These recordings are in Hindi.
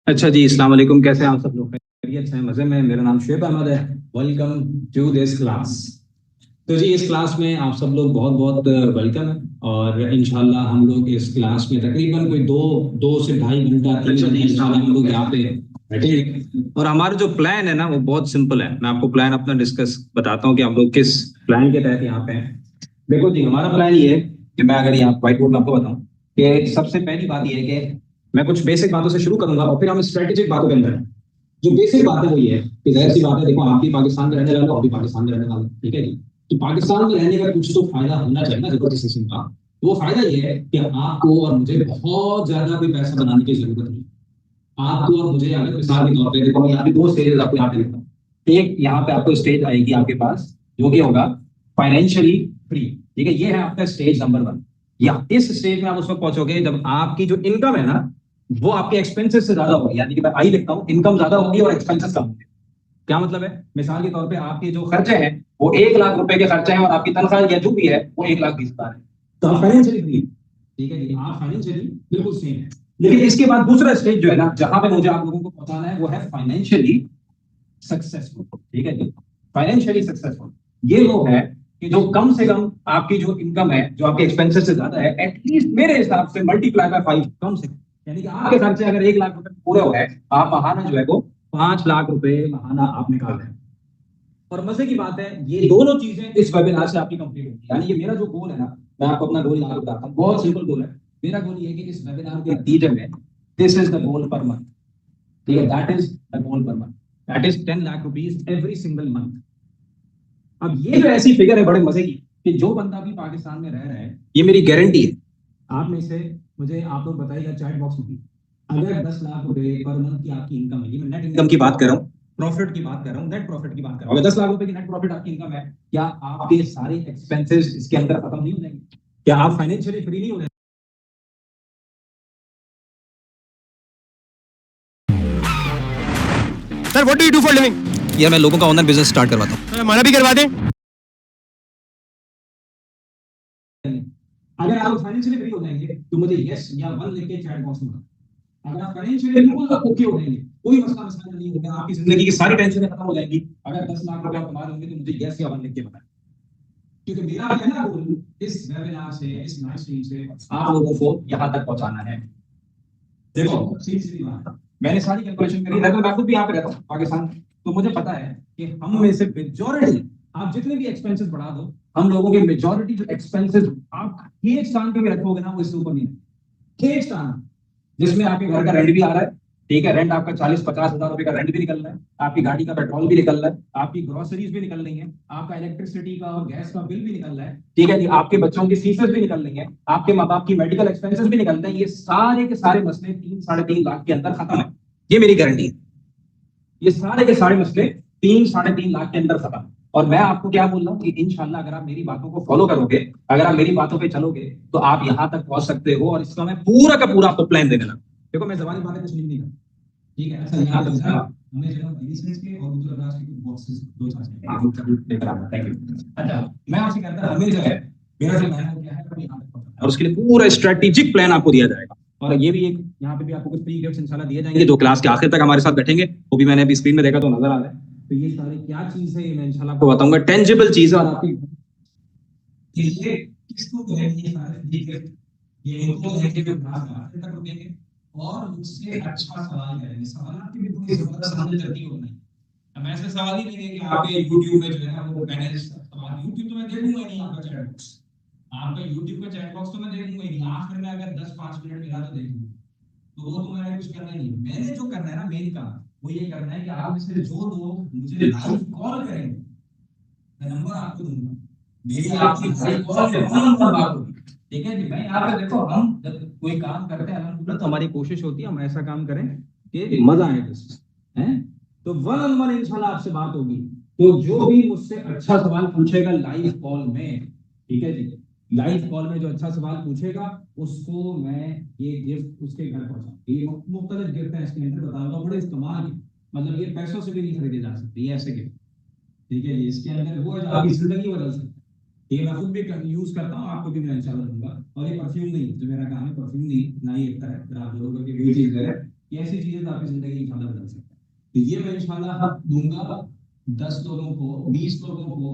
अच्छा जी, अस्सलाम वालेकुम। कैसे हैं आप सब लोग? खैरियत से हैं? मजे में? मेरा नाम शुएब अहमद है। Welcome to this class. तो जी, इस क्लास में आप सब लोग बहुत बहुत वेलकम है। और इंशाल्लाह हम लोग इस क्लास में तकरीबन कोई दो दो से ढाई घंटा 3 घंटे इंशाल्लाह हम लोग यहाँ पे बैठेंगे। और हमारा जो प्लान है ना, वो बहुत सिंपल है। मैं आपको प्लान अपना डिस्कस बताता हूँ कि हम लोग किस प्लान के तहत यहाँ पे हैं। देखो जी, हमारा प्लान ये है कि मैं अगर यहाँ व्हाइट बोर्ड में आपको बताऊं कि सबसे पहली बात ये है कि मैं कुछ बेसिक बातों से शुरू करूंगा और फिर हम स्ट्रेटेजिक बातों के अंदर हैं। जो बेसिक बात है वो ये है कि जाहिर सी बात है, देखो आप भी पाकिस्तान में रहने वाले हो, आप भी पाकिस्तान में रहने वाले हो, ठीक है जी। तो पाकिस्तान में रहने का कुछ तो फायदा होना चाहिए ना, देखो किसी किस्म का। तो वो फायदा ये है कि आपको और मुझे बहुत ज्यादा कोई पैसा बनाने की जरूरत नहीं। आपको और मुझे अगर मिसाल के तौर पे देखो, मैं यहाँ पे दो स्टेजेस आपको यहाँ पे लिखता हूँ। एक यहाँ पे आपको स्टेज आएगी आपके पास, जो कि होगा फाइनेंशियली फ्री। ठीक है, ये है आपका स्टेज नंबर 1। या इस स्टेज में आप उस वक्त पहुंचोगे जब आपकी जो इनकम है ना, वो आपके एक्सपेंसेस से ज्यादा होगी। यानी कि मैं आई लिखता हूँ, इनकम ज्यादा होगी और एक्सपेंसेस कम होंगे। क्या मतलब है? मिसाल के तौर पे आपके जो खर्चे हैं वो 1 लाख रुपए के खर्चे हैं और आपकी तनख्वाह या जो भी है वो 1,20,000 है। तो आप फाइनेंशियली फ्री। ठीक है जी, आप फाइनेंशियली बिल्कुल सेम है। लेकिन इसके बाद दूसरा स्टेज जो है ना, जहां पे मुझे आप लोगों को पहुंचाना है, वो है फाइनेंशियली सक्सेसफुल। ठीक है जी, फाइनेंशियली सक्सेसफुल ये वो है कि जो कम से कम आपकी जो इनकम है, जो आपके एक्सपेंसेस से ज्यादा है, एटलीस्ट मेरे हिसाब से मल्टीप्लाई बाय 5, कम से कम। यानी कि आपके खर्चे अगर 1 लाख रुपए पूरे हो गए, आप महाना जो है वो 5 लाख रुपए महाना आप निकाल रहे हैं। और मजे की बात है, ये दोनों चीजें इस वेबिनार से आपकी कंप्लीट होगी। यानी कि मेरा जो गोल है ना, मैं आपको अपना गोल यहाँ बताता हूँ। बहुत सिंपल गोल है। मेरा गोल ये है कि इस वेबिनार के नतीजे में, this is the goal per month. ठीक है, that is the goal per month. That is 10 lakh rupees every single month. अब ये जो ऐसी फिगर है बड़े मजे की, कि जो बंदा भी पाकिस्तान में रह रहा है, ये मेरी गारंटी है। आप में से मुझे आप लोग बताइएगा चैट बॉक्स में, अगर 10 लाख रुपए पर मंथ की आपकी इनकम है, ये मैं नेट इनकम की बात कर रहा हूँ, प्रॉफिट की बात कर रहा हूँ, नेट प्रॉफिट की बात कर रहा हूँ। अगर 10 लाख रुपए की नेट प्रॉफिट आपकी इनकम है, क्या आपके सारे एक्सपेंसेस इसके अंदर खत्म नहीं हो जाएंगे? क्या आप फाइनेंशियली फ्री नहीं हो जाएंगे? Sir what do you do for living? यार, मैं लोगों का ऑनलाइन बिजनेस स्टार्ट करवाता हूँ। हमारा भी करवा दें। अगर आप फाइनेंशियली फ्री हो जाएंगे तो मुझे यस या वन लिख के चैट बॉक्स में बताओ। अगर आप फाइनेंशियली बिल्कुल ओके हो जाएंगे, कोई मसला मसला नहीं होगा, आपकी जिंदगी की सारी टेंशनें खत्म हो जाएंगी, अगर 10 लाख रुपए आप कमा लेंगे, तो मुझे यस या वन लिख के बताएं। क्योंकि मेरा पहला गोल इस वेबिनार से, इस लाइव स्ट्रीम से आप लोगों को यहां तक पहुंचाना है। देखो सीधी सीधी बात है, मैंने सारी कैलकुलेशन करी। लगभग मैं खुद भी यहाँ पे रहता हूँ पाकिस्तान, तो मुझे पता है कि हम में से मेजॉरिटी, आप जितने भी एक्सपेंसेस बढ़ा दो, हम लोगों के मेजॉरिटी जो एक्सपेंसेस आप एक स्थान पे भी रखोगे ना, वो इससे ऊपर नहीं है। एक स्थान जिसमें आपके घर का रेंट भी आ रहा है। ठीक है, रेंट आपका 40-50 हजार रुपए का रेंट भी निकल रहा है, आपकी गाड़ी का पेट्रोल भी निकल रहा है, आपकी ग्रोसरीज भी निकल रही है, आपका इलेक्ट्रिसिटी का और गैस का बिल भी निकल रहा है। ठीक है जी, आपके बच्चों की फीसेस भी निकल रही है, आपके माँ बाप की मेडिकल एक्सपेंसेस भी निकल रहे हैं। ये सारे के सारे मसले 3-3.5 लाख के अंदर खत्म है। ये मेरी गारंटी है। ये सारे के सारे मसले 3-3.5 लाख के अंदर खत्म। और मैं आपको क्या बोल रहा हूँ कि इंशाल्लाह अगर आप मेरी बातों को फॉलो करोगे, अगर आप मेरी बातों पे चलोगे, तो आप यहां तक पहुंच सकते हो। और इसका मैं पूरा का पूरा आपको प्लान देने लगा। देखो, मैं जबानी बातें कुछ नहीं करता। ठीक है, अच्छा यहाँ पे हमें जो लाइसेंस के और दूसरा क्लास के कुछ बॉक्सेस दो चाहिए, आप लोग जरूर लेकर आना। Thank you. अच्छा, मैं आपसे कहता हूं, हमें जो है, मेरा जो प्लान क्या है, वो यहाँ तक पहुंचना है। और उसके लिए पूरा स्ट्रेटेजिक प्लान आपको दिया जाएगा। और ये भी एक यहाँ पे भी आपको कुछ फ्री गिफ्ट्स इंशाल्लाह दिए जाएंगे, जो क्लास के आखिर तक हमारे साथ बैठेंगे। वो भी मैंने अभी स्क्रीन में देखा तो नजर आ रहा है। तो ये सारी क्या चीज है, ये मैं इंशाल्लाह आपको बताऊंगा। टेंजिबल चीज है। और आपकी ये किसको कहेंगे ये सारे फ्री गिफ्ट, ये इनको कहेंगे जो क्लास में आखिर तक रुकेंगे और मुझसे अच्छा सवाल करेंगे। सवाल आपके भी बड़ी जबरदस्त हमने तरतीब होना है। अब ऐसे सवाल ही नहीं है कि आपके YouTube में जो है ना, वो मैंने सवाल YouTube तो मैं देखूंगा नहीं, आपका चैट बॉक्स, आपका YouTube का चैट बॉक्स तो मैं देखूंगा ही नहीं। आखिर में अगर 10-5 मिनट मिला तो देखूंगा, तो वो तो मैंने कुछ करना ही नहीं। मैंने जो करना है ना, मेन काम वो ये करना है कि आप में से जो लोग मुझे लाइव कॉल करेंगे, मैं नंबर आपको दूंगा, मेरी आपकी लाइव कॉल पे वन बात होगी। ठीक है जी, मैं यहाँ पे देखो, हम जब कोई काम करते हैं अल्हम्दुलिल्लाह, तो हमारी कोशिश होती है हम ऐसा काम करें कि मजा आए बस, है। तो वन ऑन वन इंशाल्लाह आपसे बात होगी। तो जो भी मुझसे अच्छा सवाल पूछेगा लाइव कॉल में, ठीक है जी, लाइव कॉल में जो अच्छा सवाल पूछेगा, उसको मैं ये गिफ्ट उसके घर पहुंचा, ये मुख्तलिफ गिफ्ट है इसके अंदर बताऊंगा, बड़े इस्तेमाल के, मतलब ये पैसों से भी नहीं खरीदे जा सकते, ये ऐसे गिफ्ट। ठीक है जी, इसके अंदर वो है जो आपकी जिंदगी बदल सकता है। ये मैं खुद भी यूज करता हूँ, आपको भी मैं इंशाल्लाह दूंगा। और ये परफ्यूम नहीं, जो मेरा काम है परफ्यूम नहीं, ना ही एक तरह है, फिर आप लोगों की कोई चीज है, ये ऐसी चीजें तो आपकी जिंदगी इंशाल्लाह बदल सकता है। तो ये मैं इंशाल्लाह दूंगा 10 लोगों को, 20 लोगों को,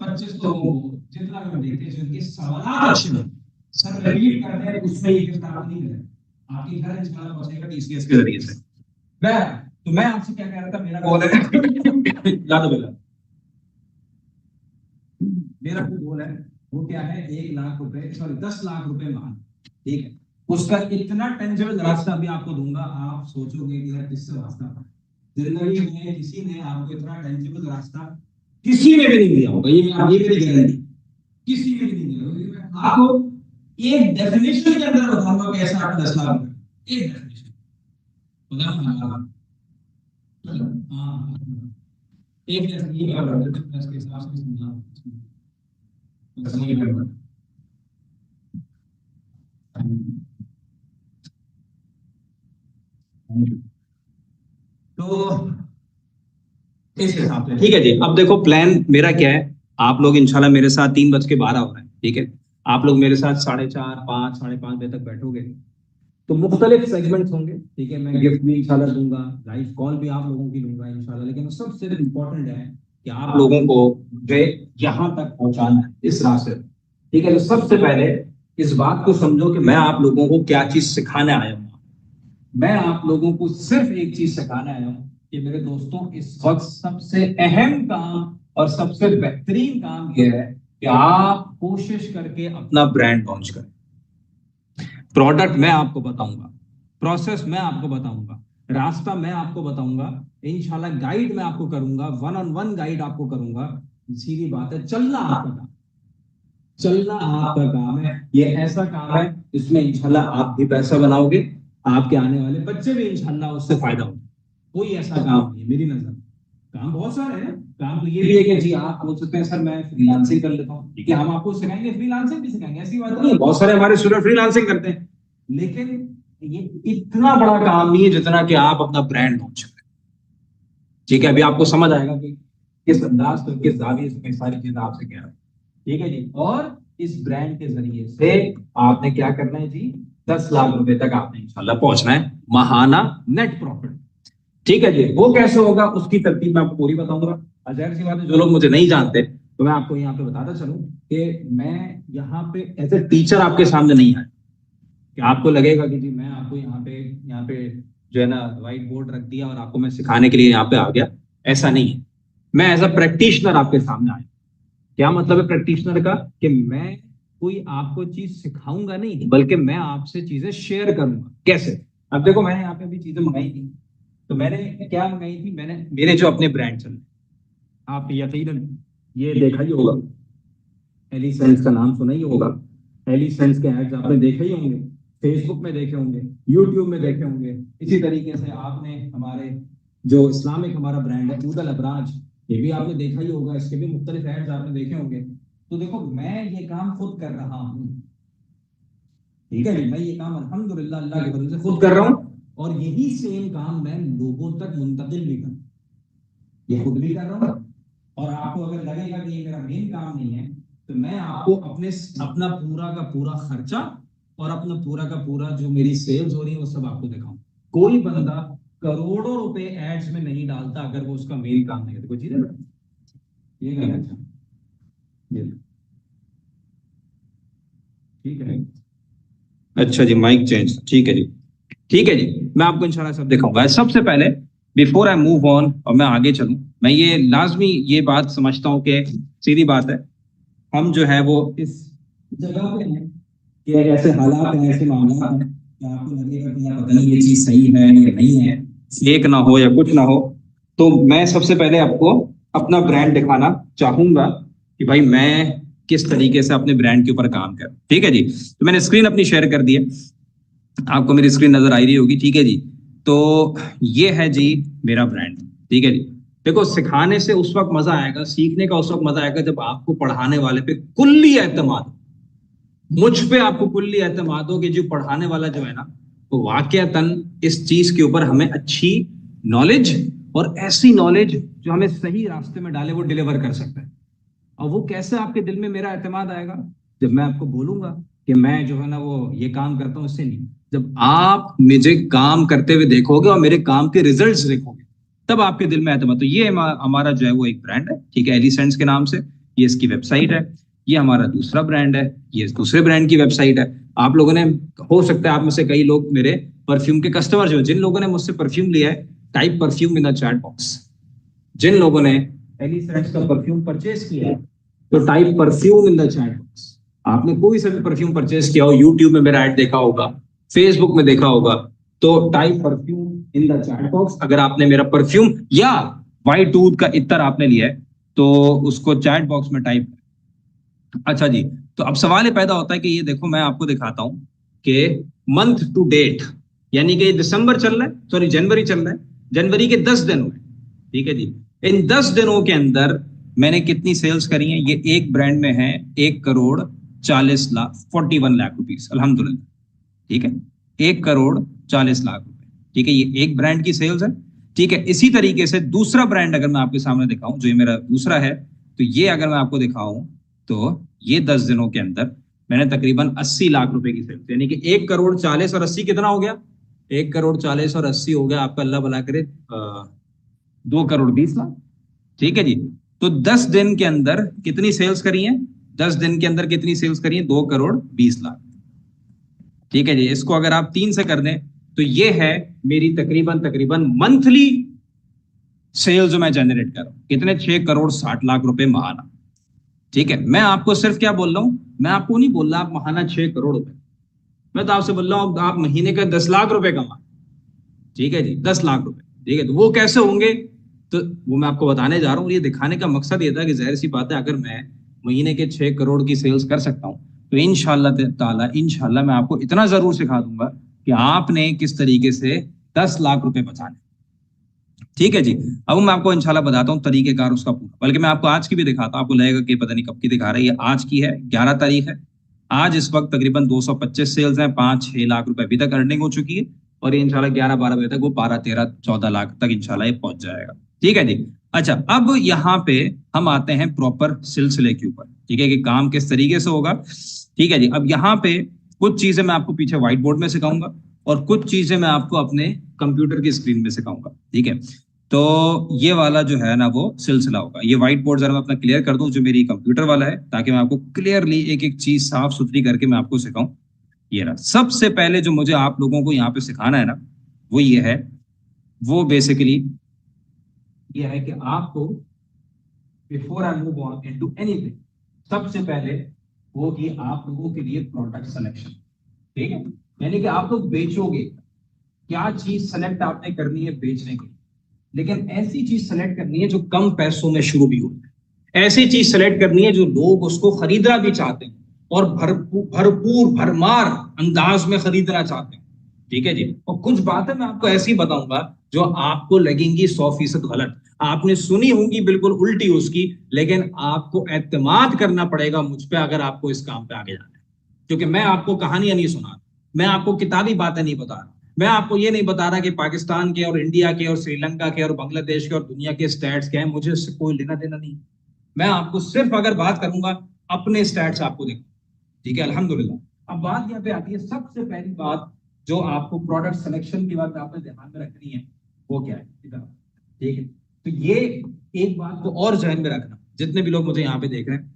25 लोगों को, जितना भी देखते हैं जिनके सवाल अच्छे हैं, सर रिपीट करते हैं, उसमें ये गिफ्ट आपको नहीं मिलेगा, आपके घर इंशाल्लाह पहुंचेगा टीसीएस के जरिए से। मैं आपसे क्या कह रहा था, मेरा गोल है याद मिला, मेरा जो गोल है वो क्या है, 1 लाख रुपए, सॉरी 10 लाख रुपए मान, ठीक है, उसका इतना टेंजिबल रास्ता भी आपको दूंगा, आप सोचोगे कि यार किससे रास्ता पाए। जिंदगी में किसी ने आपको इतना टेंजिबल रास्ता किसी ने भी नहीं दिया होगा, ये मेरी गारंटी, किसी ने भी नहीं दिया होगा। मैं आपको एक डेफिनेशन के अंदर बताऊंगा कैसे आप 10 लाख रुपए, एक डेफिनेशन एक जैसे ये इसके हिसाब से समझा। तो इस हिसाब से ठीक है जी। अब देखो प्लान मेरा क्या है, आप लोग इंशाल्लाह मेरे साथ 3:12 हो रहा है, ठीक है, आप लोग मेरे साथ 4:30, 5, 5:30 बजे तक बैठोगे, तो मुख्तलिफ सेगमेंट्स होंगे, ठीक है, मैं गिफ्ट भी इंशाल्लाह दूंगा, लाइव कॉल भी आप लोगों की लूंगा इंशाल्लाह, लेकिन सबसे इम्पोर्टेंट है कि आप लोगों को जो यहाँ तक पहुंचाना है इस रास्ते, ठीक है। तो सबसे पहले इस बात को समझो कि मैं आप लोगों को क्या चीज सिखाने आया हूँ। मैं आप लोगों को सिर्फ एक चीज सिखाने आया हूँ कि मेरे दोस्तों, इस वक्त सबसे अहम काम और सबसे बेहतरीन काम यह है कि आप कोशिश करके अपना ब्रांड लॉन्च करें। प्रोडक्ट मैं आपको बताऊंगा, प्रोसेस मैं आपको बताऊंगा, रास्ता मैं आपको बताऊंगा, इंशाल्लाह गाइड मैं आपको करूंगा, 1-on-1 गाइड आपको करूंगा। सीधी बात है, चलना आपका काम, चलना आपका काम है। ये ऐसा काम है जिसमें इंशाल्लाह आप भी पैसा बनाओगे, आपके आने वाले बच्चे भी इंशाल्लाह उससे फायदा होगा। कोई ऐसा काम नहीं है मेरी नजर, काम बहुत सारे हैं। काम तो ये भी है कि जी आप बोल सकते हैं सर मैं फ्रीलांसिंग कर लेता हूँ, ठीक है, हम आपको सिखाएंगे, फ्रीलांसिंग भी सिखाएंगे, ऐसी बात नहीं है, बहुत सारे हमारे स्टूडेंट फ्रीलांसिंग करते हैं, लेकिन ये इतना बड़ा काम नहीं है जितना कि आप अपना ब्रांड लॉन्च करें, ठीक है। अभी आपको समझ आएगा कि किस अंदाज पर, किस जाविये से मैं सारी चीजें आपसे कह रहा हूँ, ठीक है जी। और इस ब्रांड के जरिए से आपने क्या करना है जी, 10 लाख रुपए तक आपने इंशाल्लाह पहुंचना है, महाना नेट प्रॉफिट, ठीक है जी। वो कैसे होगा उसकी तरतीब मैं आपको पूरी बताऊंगा। जाहिर सी बात है, जो लोग मुझे नहीं जानते तो मैं आपको यहाँ पे बताता चलूं कि मैं यहाँ पे एज ए टीचर आपके सामने नहीं आया कि आपको लगेगा कि जी मैं आपको यहाँ पे जो है ना व्हाइट बोर्ड रख दिया और आपको मैं सिखाने के लिए यहाँ पे आ गया, ऐसा नहीं है। मैं एज अ प्रैक्टिशनर आपके सामने आया। क्या मतलब है प्रैक्टिशनर का, कि मैं कोई आपको चीज सिखाऊंगा नहीं, बल्कि मैं आपसे चीजें शेयर करूंगा। कैसे? अब देखो मैंने यहाँ पे भी चीजें मंगाई थी, तो मैंने क्या मंगाई थी, मैंने मेरे जो अपने ब्रांड चल, आप यकीनन ये देखा ही होगा, एलिसेंस का नाम सुना ही होगा, एलिसेंस के एड्स आपने देखे ही होंगे, फेसबुक में देखे होंगे, यूट्यूब में देखे होंगे। इसी तरीके से आपने हमारे जो इस्लामिक हमारा ब्रांड है ऊदल अबराज, ये भी आपने देखा ही होगा, इसके भी मुख्तलिफ एड्स आपने देखे होंगे। तो देखो मैं ये काम खुद कर रहा हूँ, ठीक है, मैं ये काम अल्हम्दुलिल्लाह अल्लाह के फजल से खुद कर रहा हूँ, और यही सेम काम मैं लोगों तक मुंतकिल भी कर, ये खुद भी कर रहा हूँ। और आपको अगर लगेगा कि ये मेरा मेन काम नहीं है, तो मैं आपको अपना पूरा का पूरा खर्चा और अपना पूरा का पूरा जो मेरी सेल्स हो रही है वो सब आपको दिखाऊं। कोई बंदा करोड़ों रुपए एड्स में नहीं डालता अगर वो उसका मेन काम नहीं है। कोई चीज है ये कहना अच्छा, ठीक है, अच्छा जी, माइक चेंज, ठीक है जी, ठीक है जी। मैं आपको इंशाल्लाह सब दिखाऊंगा। सबसे पहले बिफोर आई मूव ऑन और मैं आगे चलूं, मैं ये लाजमी ये बात समझता हूं कि सीधी बात है, हम जो है वो इस जगह पे हैं कि ऐसे हालात हैं, ऐसे मामला हैं कि आपको लगेगा कि यार पता नहीं ये चीज सही है या नहीं है, फेक ना हो या कुछ ना हो। तो मैं सबसे पहले आपको अपना ब्रांड दिखाना चाहूंगा कि भाई मैं किस तरीके से अपने ब्रांड के ऊपर काम कर, ठीक है जी। तो मैंने स्क्रीन अपनी शेयर कर दी है, आपको मेरी स्क्रीन नजर आ रही होगी, ठीक है जी। तो ये है जी मेरा ब्रांड, ठीक है जी। देखो सिखाने से उस वक्त मजा आएगा, सीखने का उस वक्त मजा आएगा जब आपको पढ़ाने वाले पे कुल्ली एतमाद, मुझ पे आपको कुल्ली एतमाद हो कि जो पढ़ाने वाला जो है ना वो वाकयातन इस चीज के ऊपर हमें अच्छी नॉलेज और ऐसी नॉलेज जो हमें सही रास्ते में डाले वो डिलीवर कर सकता है। और वो कैसे आपके दिल में मेरा एतमाद आएगा, जब मैं आपको बोलूंगा कि मैं जो है ना वो ये काम करता हूँ, इससे नहीं। जब आप मुझे काम करते हुए देखोगे और मेरे काम के रिजल्ट्स देखोगे, तब आपके दिल में एतमाद। तो ये हमारा जो है वो एक ब्रांड है, ठीक है, एलिसेंट्स के नाम से। ये इसकी वेबसाइट है। ये हमारा दूसरा ब्रांड है, ये दूसरे ब्रांड की वेबसाइट है। आप लोगों ने, हो सकता है आप में से कई लोग मेरे परफ्यूम के कस्टमर जो, जिन लोगों ने मुझसे परफ्यूम लिया है, type perfume in the chat box. जिन लोगों ने एलिसेंट्स का परफ्यूम परचेज किया है, तो type perfume in the chat box. आपने कोई सा भी परफ्यूम परचेज किया हो, यूट्यूब में मेरा ऐड देखा होगा, फेसबुक में देखा होगा, तो type perfume in the chat box. अगर आपने मेरा परफ्यूम या व्हाइट दूध का इत्र आपने लिया है, तो उसको चैट बॉक्स में टाइप। अच्छा जी, तो अब सवाल ये पैदा होता है कि ये देखो मैं आपको दिखाता हूं कि मंथ टू डेट, यानी कि दिसंबर चल रहा है, सॉरी जनवरी चल रहा है, जनवरी के 10 दिन हुए, ठीक है जी। इन 10 दिनों के अंदर मैंने कितनी सेल्स करी है? ये एक ब्रांड में है 1,40,00,000 41 लाख रुपीस, अल्हम्दुलिल्लाह, ठीक है, 1,40,00,000 रुपए, ठीक है, ये एक ब्रांड की सेल्स है, ठीक है। इसी तरीके से दूसरा ब्रांड अगर मैं आपके सामने दिखाऊं, जो ये मेरा दूसरा है, तो ये अगर मैं आपको दिखाऊं, तो ये 10 दिनों के अंदर मैंने तकरीबन 80 लाख रुपए की सेल्स, यानी कि 1,40,40 और 80 कितना हो गया? 1,40,40 और 80 हो गया आपका, अल्लाह भला करे, 2,20,00,000, ठीक है जी। तो 10 दिन के अंदर कितनी सेल्स करी है? 10 दिन के अंदर कितनी सेल्स करी है? 2,20,00,000, ठीक है जी। इसको अगर आप 3 से कर दें, तो ये है मेरी तकरीबन तकरीबन मंथली सेल जो मैं जनरेट कर रहा हूं, कितने? 6,60,00,000 रुपए महाना, ठीक है। मैं आपको सिर्फ क्या बोल रहा हूं, मैं आपको नहीं बोल रहा आप महाना 6 करोड़ रुपए, मैं तो आपसे बोल रहा हूं आप महीने का 10 लाख रुपए कमा, ठीक है जी, 10 लाख रुपए, ठीक है। तो वो कैसे होंगे? तो वो मैं आपको बताने जा रहा हूँ। ये दिखाने का मकसद ये था कि जाहिर सी बात है, अगर मैं महीने के 6 करोड़ की सेल्स कर सकता हूँ, तो इंशाल्लाह मैं आपको इतना जरूर सिखा दूंगा कि आपने किस तरीके से 10 लाख रुपए बचाने, ठीक है जी। अब मैं आपको इंशाल्लाह बताता हूँ तरीकेकार उसका पूरा, बल्कि मैं आपको आज की भी दिखाता हूँ। आपको लगेगा कि पता नहीं कब की दिखा रहा है, ये आज की है, 11 तारीख है। आज इस वक्त तकरीबन 225 सेल्स हैं, 5-6 लाख रुपए अभी तक अर्निंग हो चुकी है, और ये इंशाल्लाह 11-12 बजे तक वो 12-13-14 लाख तक इंशाल्लाह ये पहुंच जाएगा, ठीक है जी। अच्छा, अब यहाँ पे हम आते हैं प्रॉपर सिलसिले के ऊपर, ठीक है, कि काम किस तरीके से होगा, ठीक है जी। अब यहाँ पे कुछ चीजें मैं आपको पीछे व्हाइट बोर्ड में सिखाऊंगा, और कुछ चीजें मैं आपको अपने कंप्यूटर की स्क्रीन में सिखाऊंगा, ठीक है। तो ये वाला जो है ना वो सिलसिला होगा। ये व्हाइट बोर्ड जरा मैं अपना क्लियर कर दूं, जो मेरी कंप्यूटर वाला है, ताकि मैं आपको क्लियरली एक एक चीज साफ सुथरी करके मैं आपको सिखाऊं। ये रहा। सबसे पहले जो मुझे आप लोगों को यहाँ पे सिखाना है ना, वो ये है, वो बेसिकली ये है कि आपको before I move on into anything, सबसे पहले वो कि आप लोगों के लिए प्रोडक्ट सिलेक्शन, ठीक है, यानी कि आप लोग बेचोगे, क्या चीज सेलेक्ट आपने करनी है बेचने के लिए, लेकिन ऐसी चीज सेलेक्ट करनी है जो कम पैसों में शुरू भी हो, ऐसी चीज सेलेक्ट करनी है जो लोग उसको खरीदना भी चाहते हैं, और भरपूर भरमार अंदाज में खरीदना चाहते हैं, ठीक है जी। और कुछ बातें मैं आपको ऐसी बताऊंगा जो आपको लगेंगी 100% गलत, आपने सुनी होंगी बिल्कुल उल्टी उसकी, लेकिन आपको एतमाद करना पड़ेगा मुझ पे अगर आपको इस काम पे आगे जाना है, क्योंकि मैं आपको कहानियां नहीं सुना, मैं आपको किताबी बातें नहीं बता रहा, मैं आपको ये नहीं बता रहा कि पाकिस्तान के और इंडिया के और श्रीलंका के और बांग्लादेश के और दुनिया के स्टैट्स क्या है, मुझे उससे कोई लेना देना नहीं। मैं आपको सिर्फ अगर बात करूंगा अपने स्टैट्स आपको देखो, ठीक है, अल्हम्दुलिल्लाह। अब बात यहाँ पे आती है, सबसे पहली बात जो आपको प्रोडक्ट सिलेक्शन की बात आपने ध्यान में रखनी है, वो क्या है, ठीक है। तो ये एक बात को और जहन में रखना, जितने भी लोग मुझे यहाँ पे देख रहे हैं,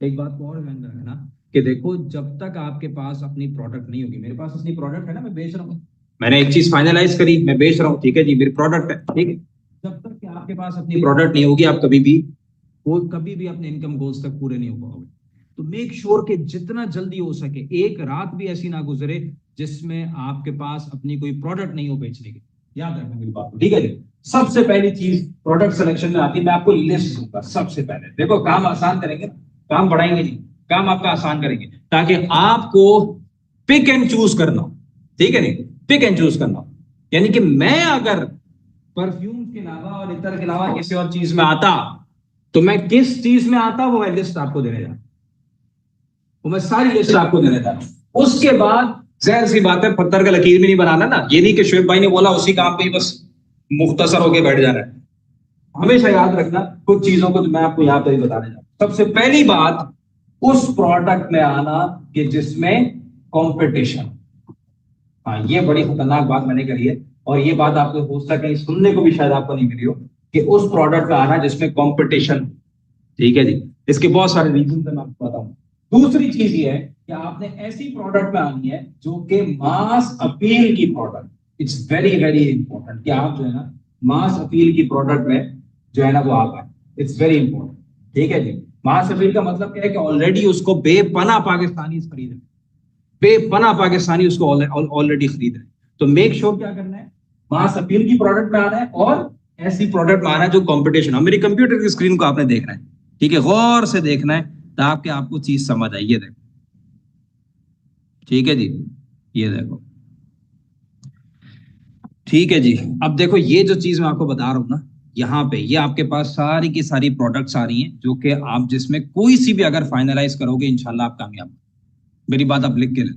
एक बात को और ध्यान में रखना कि देखो, जब तक आपके पास अपनी प्रोडक्ट नहीं होगी, मेरे पास अपनी प्रोडक्ट है ना, मैं बेच रहा हूँ, मैंने एक चीज फाइनलाइज करी, मैं बेच रहा हूँ, ठीक है जी, मेरी प्रोडक्ट है, ठीक है। जब तक कि आपके पास अपनी प्रोडक्ट नहीं होगी, आप कभी भी अपने इनकम गोल्स तक पूरे नहीं हो पाओगे। तो मेक श्योर कि जितना जल्दी हो सके, एक रात भी ऐसी ना गुजरे जिसमें आपके पास अपनी कोई प्रोडक्ट नहीं हो बेचने की, याद रखना मेरी बात, ठीक है जी। सबसे पहली चीज प्रोडक्ट सिलेक्शन में आती है, मैं आपको लिस्ट दूंगा सबसे पहले। देखो, काम आसान करेंगे, काम बढ़ाएंगे नहीं, काम आपका आसान करेंगे, ताकि आपको पिक एंड चूज करना हो, ठीक है नहीं, पिक एंड चूज करना हो। यानी कि मैं अगर परफ्यूम के अलावा और इतर के अलावा किसी और चीज में आता, तो मैं किस चीज में आता वो मैं लिस्ट आपको देने जा रहा हूं, वो मैं सारी लिस्ट आपको देने जा रहा हूं। उसके बाद जाहिर सी बात है, पत्थर का लकीर भी नहीं बनाना ना, ये नहीं कि शुएब भाई ने बोला उसी काम पे ही बस मुख्तसर होके बैठ जाना है। हमेशा याद रखना कुछ चीजों को, मैं आपको यहाँ पर ही बताने जा रहा हूं। सबसे पहली बात, उस प्रोडक्ट में आना कि जिसमें कंपटीशन। हाँ, ये बड़ी खतरनाक बात मैंने करी है, और ये बात आपको हो सकता है कहीं सुनने को भी शायद आपको नहीं मिली हो, कि उस प्रोडक्ट में आना जिसमें कंपटीशन। ठीक है जी, इसके बहुत सारे रीजन मैं आपको बताऊं। दूसरी चीज ये है कि आपने ऐसी प्रोडक्ट में आनी है जो कि मास अपील की product. It's very very important कि आप जो है ना मास अपील की प्रोडक्ट में जो है ना वो आप आए। It's very important. ठीक है जी, मास अपील का मतलब क्या है कि ऑलरेडी उसको बेपना पाकिस्तानी खरीद रहे, बेपना पाकिस्तानी उसको ऑलरेडी खरीद रहे। तो मेक श्योर क्या करना है, मास अपील की प्रोडक्ट में आना है, और ऐसी प्रोडक्ट में आना है जो कंपटीशन। अब मेरी कंप्यूटर की स्क्रीन को आपने देखना है, ठीक है, गौर से देखना है ताकि आपको चीज समझ आई। ये देखो, ठीक है जी, ये देखो, ठीक है जी। अब देखो ये जो चीज मैं आपको बता रहा हूं ना, यहाँ पे ये आपके पास सारी की सारी प्रोडक्ट्स आ रही हैं जो कि आप जिसमें कोई सी भी अगर फाइनलाइज करोगे इंशाल्लाह आप कामयाब। मेरी बात आप लिख के ले,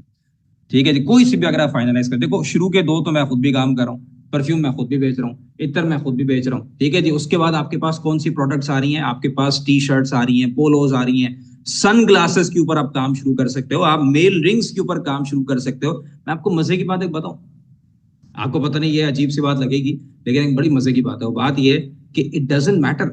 ठीक है जी। कोई सी भी अगर आप फाइनलाइज कर, देखो शुरू के दो तो मैं खुद भी काम कर रहा हूँ, परफ्यूम मैं खुद भी बेच रहा हूँ, इत्र मैं खुद भी बेच रहा हूँ, ठीक है जी। उसके बाद आपके पास कौन सी प्रोडक्ट्स आ रही हैं, आपके पास टी शर्ट्स आ रही हैं, पोलोज आ रही हैं, सन ग्लासेस के ऊपर आप काम शुरू कर सकते हो, आप मेल रिंग्स के ऊपर काम शुरू कर सकते हो। मैं आपको मजे की बात एक बताऊं, आपको पता नहीं ये अजीब सी बात लगेगी, लेकिन एक बड़ी मजे की बात है। वो बात ये कि इट डजेंट मैटर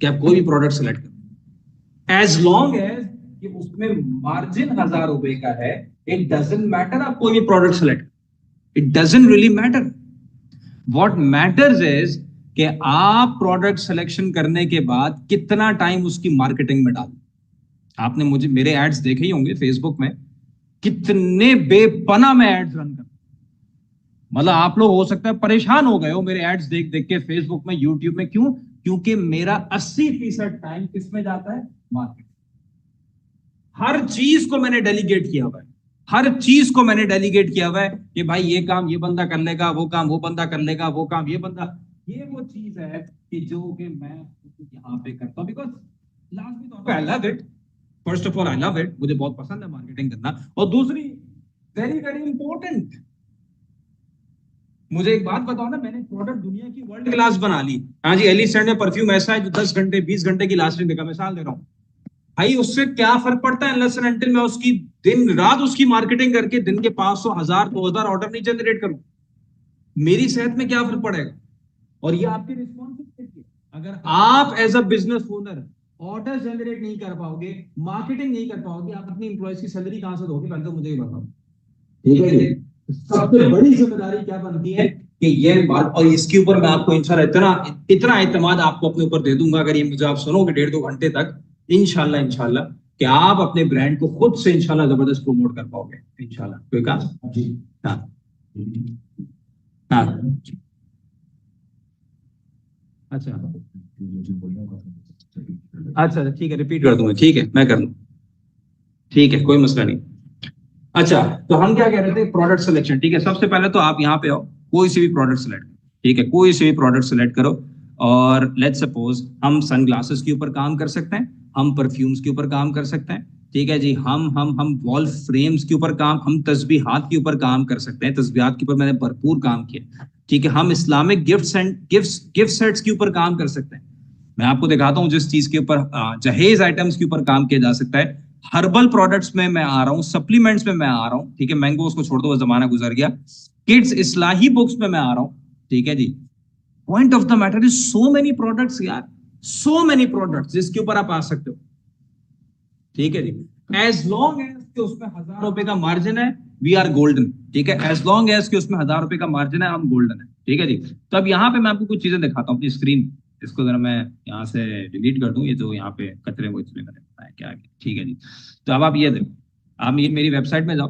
कि आप कोई भी प्रोडक्ट सेलेक्ट करो, एज लॉन्ग एज कि उसमें मार्जिन 1,000 रुपए का है। इट डजेंट मैटर आप कोई भी product select, it doesn't really matter. What matters is कि आप प्रोडक्ट सिलेक्शन करने के बाद कितना टाइम उसकी मार्केटिंग में डाल। आपने मुझे मेरे एड्स देखे ही होंगे फेसबुक में, कितने बेपना में एड्स रन कर, मतलब आप लोग हो सकता है परेशान हो गए हो मेरे एड्स देख देख के फेसबुक में, यूट्यूब में। क्यों? क्योंकि मेरा 80% टाइम किसमें जाता है, मार्केट। हर चीज को मैंने डेलीगेट किया हुआ है, हर चीज को मैंने डेलीगेट किया हुआ है कि भाई ये काम ये बंदा कर लेगा, वो काम वो बंदा कर लेगा, वो काम ये बंदा। ये वो चीज है कि जो कि मैं यहाँ पे करता हूँ, बिकॉज लाजमी तौर पे I love it. First of all I love it, मुझे बहुत पसंद है मार्केटिंग करना। और दूसरी वेरी वेरी इंपॉर्टेंट, मुझे एक बात बताओ ना, मैंने प्रोडक्ट दुनिया की वर्ल्ड क्लास बना ली। हाँ जी, एलिसेंट में परफ्यूम ऐसा है जो 10 घंटे 20 घंटे की लास्टिंग देगा, मिसाल दे रहा हूँ। भाई उससे क्या फर्क पड़ता है अनलेस एंड अनटिल मैं उसकी दिन रात उसकी मार्केटिंग करके दिन के 500 1000 2000 ऑर्डर नहीं जनरेट करूं, मेरी सेहत में क्या फर्क पड़ेगा। और ये आपकी रिस्पॉन्सिबिलिटी है। अगर आप as a business owner order generate नहीं कर पाओगे, मार्केटिंग नहीं कर पाओगे, आप अपनी एम्प्लॉयज की सैलरी कहां से दोगे, पहले तो मुझे ये बताओ। ठीक है जी, सबसे बड़ी जिम्मेदारी क्या बनती है कि ये बात, और इसके ऊपर मैं आपको इंशाल्लाह इतना इतना एतमाद आपको अपने ऊपर दे दूंगा, अगर ये मुझे आप सुनोगे 1.5-2 घंटे तक, इंशाल्लाह इंशाल्लाह कि आप अपने ब्रांड को खुद से इंशाल्लाह जबरदस्त प्रमोट कर पाओगे इंशाल्लाह। कोई काम जी? हाँ हाँ, अच्छा अच्छा, ठीक है, रिपीट कर दूंगा, ठीक है मैं कर लूँ, ठीक है कोई मसला नहीं। अच्छा, तो हम क्या कह रहे थे, प्रोडक्ट सिलेक्शन। ठीक है, सबसे पहले तो आप यहाँ पे आओ, कोई सी भी प्रोडक्ट सिलेक्ट करो, ठीक है, कोई सी भी प्रोडक्ट सिलेक्ट करो। और लेट्स सपोज हम सनग्लासेस के ऊपर काम कर सकते हैं, हम परफ्यूम्स के ऊपर काम कर सकते हैं, ठीक है जी। हम वॉल फ्रेम्स के ऊपर काम, हम तस्बीहात के ऊपर काम कर सकते हैं, तस्बीहात के ऊपर मैंने भरपूर काम किया, ठीक है। हम Islamic gifts and gift sets के ऊपर काम कर सकते हैं। मैं आपको दिखाता हूँ जिस चीज के ऊपर जहेज आइटम्स के ऊपर काम किया जा सकता है। हर्बल प्रोडक्ट्स में मैं आ रहा हूँ, सप्लीमेंट्स में मैं आ रहा हूँ, ठीक है, मैंगोस को छोड़ दो, वो जमाना गुजर गया। किड्स इस्लाही बुक्स में मैं आ रहा हूँ, ठीक है जी। Point of the matter is so many products यार, सो मेनी प्रोडक्ट्स जिसके ऊपर आप आ सकते हो, ठीक है जी। एज लॉन्ग एज कि उसमें 1,000 रुपए का मार्जिन है, वी आर गोल्डन, ठीक है। एज लॉन्ग एज कि उसमें 1,000 रुपए का मार्जिन है, हम गोल्डन है, ठीक है जी। तो अब यहाँ पे मैं आपको कुछ चीजें दिखाता हूँ अपनी स्क्रीन। इसको जरा मैं यहाँ से डिलीट कर दूं, ये जो यहाँ पे कचरे वो इसमें मैंने बताया क्या है, ठीक है जी। तो अब आप ये देखो, आप ये मेरी वेबसाइट में जाओ,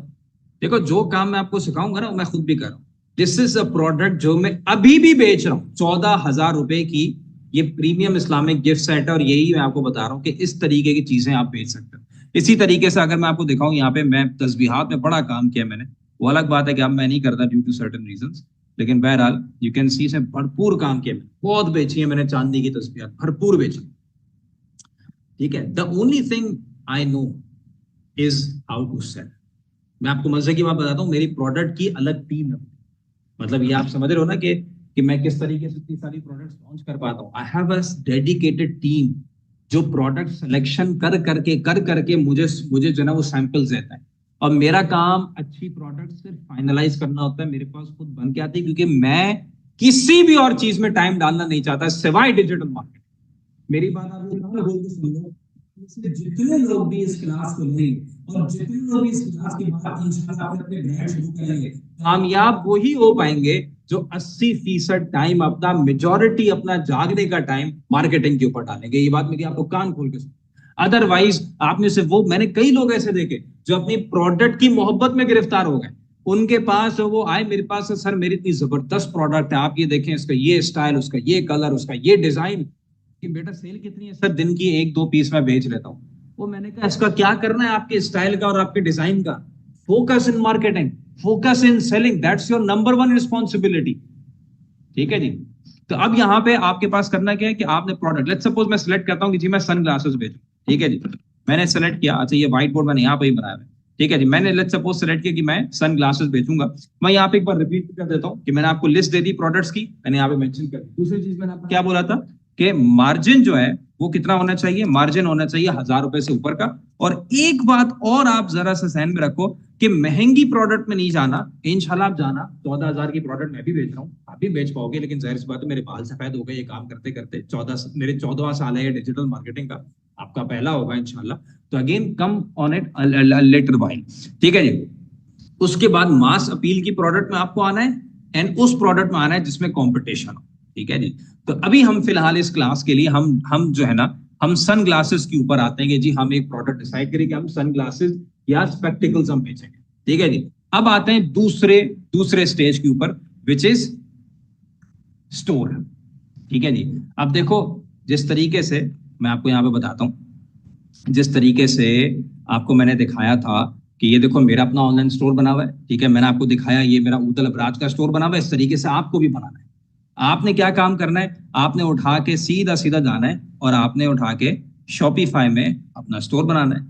देखो जो काम मैं आपको सिखाऊंगा ना वो मैं खुद भी कर रहा हूँ। दिस इज अ प्रोडक्ट जो मैं अभी भी बेच रहा हूँ 14,000 रुपए की, ये प्रीमियम इस्लामिक गिफ्ट सेट है, और यही मैं आपको बता रहा हूँ कि इस तरीके की चीजें आप बेच सकते हो। इसी तरीके से अगर मैं आपको दिखाऊं, यहाँ पे मैं तस्बीहात में बड़ा काम किया मैंने, वो अलग बात है कि अब मैं नहीं करता ड्यू टू सर्टेन रीजंस, लेकिन बहरहाल यू कैन सी इसमें भरपूर काम किया मैंने, बहुत बेची है मैंने चांदी की तस्बीहात, भरपूर बेची, ठीक है। The only thing I know is how to sell. मैं आपको मजे की बात बताता हूँ, मेरी प्रोडक्ट की अलग टीम है, मतलब ये आप समझ रहे हो ना कि मैं किस तरीके से इतनी सारी प्रोडक्ट्स लॉन्च कर पाता हूँ। I have a dedicated team जो प्रोडक्ट सिलेक्शन कर करके मुझे मुझे जो है ना वो सैंपल्स देता है, और मेरा काम अच्छी प्रोडक्ट सिर्फ फाइनलाइज करना होता है, मेरे पास खुद बन के आती है, क्योंकि मैं किसी भी और चीज में टाइम डालना नहीं चाहता सिवाय डिजिटल मार्केटिंग। मेरी बात आप लोग कान खोल के सुन लो, इसलिए जितने लोग भी इस क्लास को लेंगे और जितने लोग भी इस क्लास के बाद इंशाल्लाह अपने ब्रांड शुरू करेंगे, कामयाब वही हो पाएंगे जो 80% टाइम अपना, मेजॉरिटी अपना जागने का टाइम मार्केटिंग के ऊपर डालेंगे। ये बात मेरी आप लोग कान खोल के सुनो। अदरवाइज आप में से वो, मैंने कई लोग ऐसे देखे जो अपनी प्रोडक्ट की मोहब्बत में गिरफ्तार हो गए। उनके पास वो आए मेरे पास, सर मेरी इतनी जबरदस्त प्रोडक्ट है, आप ये देखें, इसका ये स्टाइल, उसका ये कलर, उसका ये डिजाइन, कि बेटा सेल कितनी है सर, दिन की 1-2 पीस मैं बेच लेता हूँ। वो मैंने कहा इसका क्या करना है आपके स्टाइल का और आपके डिजाइन का? Focus in marketing, focus in selling, that's your number 1 responsibility. ठीक है जी। तो अब यहाँ पे आपके पास करना क्या है कि आपने प्रोडक्ट, लेट्स सपोज मैं सिलेक्ट करता हूँ कि जी मैं सन ग्लासेस बेचूं। ठीक है जी, मैंने सेलेक्ट किया, अच्छा ये व्हाइट बोर्ड मैंने यहाँ पे ही बनाया है। ठीक है जी, मैंने लेट्स सपोज सेलेक्ट किया कि मैं सन ग्लासेस बेचूंगा। मैं यहाँ पे एक बार रिपीट कर देता हूँ कि मैंने आपको लिस्ट दे दी प्रोडक्ट्स की, मैंने यहाँ पे मेंशन कर दी। दूसरी चीज मैंने आपको क्या बोला था कि मार्जिन जो है वो कितना होना चाहिए, मार्जिन होना चाहिए 1000 रुपए से ऊपर का। और एक बात और आप जरा सा ध्यान में रखो कि महंगी प्रोडक्ट में नहीं जाना, इंशाल्लाह आप जाना 14,000 की प्रोडक्ट मैं भी बेच रहा हूँ, आप भी बेच पाओगे, लेकिन जाहिर सी बात है मेरे बाल सफेद हो गए ये काम करते करते। मेरे 14वां साल है डिजिटल मार्केटिंग का, आपका पहला होगा इंशाल्लाह। तो again come on it later while. ठीक है जी। उसके बाद मास अपील की प्रोडक्ट में आपको आना है, एंड उस प्रोडक्ट में आना है जिसमें कंपटीशन हो। ठीक है जी। तो अभी हम फिलहाल इस क्लास के लिए हम जो है ना, हम सन ग्लासेस के ऊपर आते हैं कि जी हम एक प्रोडक्ट डिसाइड करें कि हम सन ग्लासेस या स्पेक्टिकल्स हम बेचेंगे। ठीक है जी। अब आते हैं दूसरे स्टेज के ऊपर, विच इज स्टोर। ठीक है जी। अब देखो, जिस तरीके से मैं आपको यहाँ पे बताता हूँ, जिस तरीके से आपको मैंने दिखाया था कि ये देखो मेरा अपना ऑनलाइन स्टोर बना हुआ है। ठीक है, मैंने आपको दिखाया ये मेरा ऊदल अबराज का स्टोर बना हुआ है। इस तरीके से आपको भी बनाना है। आपने क्या काम करना है, आपने उठा के सीधा जाना है और आपने उठा के शॉपिफाई में अपना स्टोर बनाना है।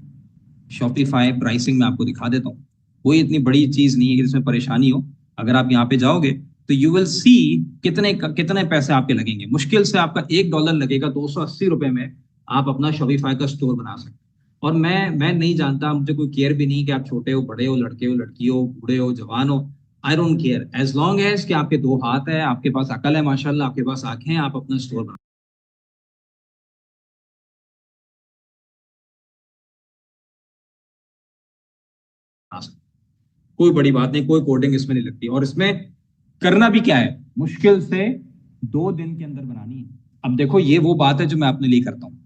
शॉपिफाई प्राइसिंग में आपको दिखा देता हूँ, कोई इतनी बड़ी चीज नहीं है कि जिसमें परेशानी हो। अगर आप यहाँ पे जाओगे तो यू विल सी कितने पैसे आपके लगेंगे। मुश्किल से आपका $1 लगेगा, 280 रुपए में आप अपना शॉपिफाई का स्टोर बना सकते हैं। और मैं नहीं जानता, मुझे कोई केयर भी नहीं कि आप छोटे हो, बड़े हो, लड़के हो, लड़की हो, बूढ़े हो, जवान हो, I don't care, as long as कि आपके 2 हाथ है, आपके पास अकल है माशाल्लाह, आपके पास आंखें हैं, आप अपना स्टोर बना सकते। कोई बड़ी बात नहीं, कोई कोडिंग इसमें नहीं लगती, और इसमें करना भी क्या है, मुश्किल से 2 दिन के अंदर बनानी है। अब देखो ये वो बात है जो मैं अपने लिए करता हूँ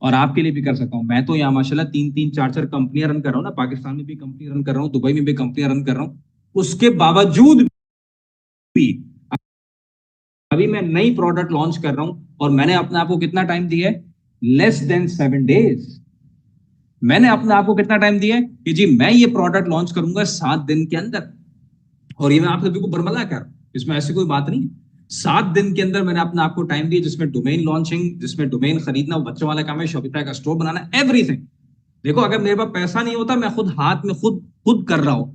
और आपके लिए भी कर सकता हूँ। मैं तो यहाँ माशाल्लाह 3-3 4-4 कंपनियां रन कर रहा हूँ ना, पाकिस्तान में भी कंपनी रन कर रहा हूँ, दुबई में भी कंपनियां रन कर रहा हूँ। उसके बावजूद भी अभी मैं नई प्रोडक्ट लॉन्च कर रहा हूं और मैंने अपने आप को कितना टाइम दिया है, लेस देन 7 डेज। मैंने अपने आप को कितना टाइम दिया है कि जी मैं ये प्रोडक्ट लॉन्च करूंगा 7 दिन के अंदर। और ये मैं आप सभी को बरमला कर, इसमें ऐसी कोई बात नहीं। 7 दिन के अंदर मैंने अपने आप को टाइम दिया, जिसमें डोमेन लॉन्चिंग, जिसमें डोमेन खरीदना, बच्चों वाला काम है, शॉपिफाई का स्टोर बनाना, एवरीथिंग। देखो अगर मेरे पास पैसा नहीं होता, मैं खुद हाथ में खुद कर रहा हूं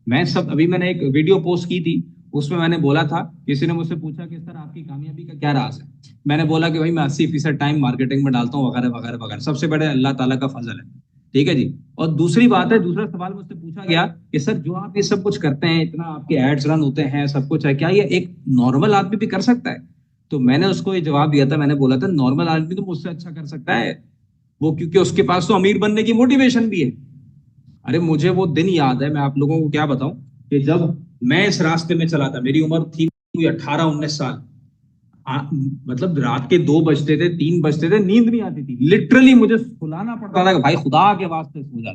मैं सब। अभी मैंने एक वीडियो पोस्ट की थी, उसमें मैंने बोला था, किसी ने मुझसे पूछा कि सर आपकी कामयाबी का क्या राज है। मैंने बोला कि भाई मैं 80% टाइम मार्केटिंग में डालता हूँ, वगैरह वगैरह वगैरह। सबसे बड़े अल्लाह ताला का फजल है। ठीक है जी। और दूसरी बात है, दूसरा सवाल मुझसे पूछा गया कि सर जो आप ये सब कुछ करते हैं, इतना आपके एड्स रन होते हैं, सब कुछ है, क्या ये एक नॉर्मल आदमी भी कर सकता है? तो मैंने उसको ये जवाब दिया था, मैंने बोला था नॉर्मल आदमी तो मुझसे अच्छा कर सकता है वो, क्योंकि उसके पास तो अमीर बनने की मोटिवेशन भी है। अरे मुझे वो दिन याद है, मैं आप लोगों को क्या बताऊं कि जब मैं इस रास्ते में चला था, मेरी उम्र थी 18-19 साल। मतलब रात के 2 बजते थे, 3 बजते थे, नींद नहीं आती थी, लिटरली मुझे सुलाना पड़ता था कि भाई खुदा के वास्ते सो जा।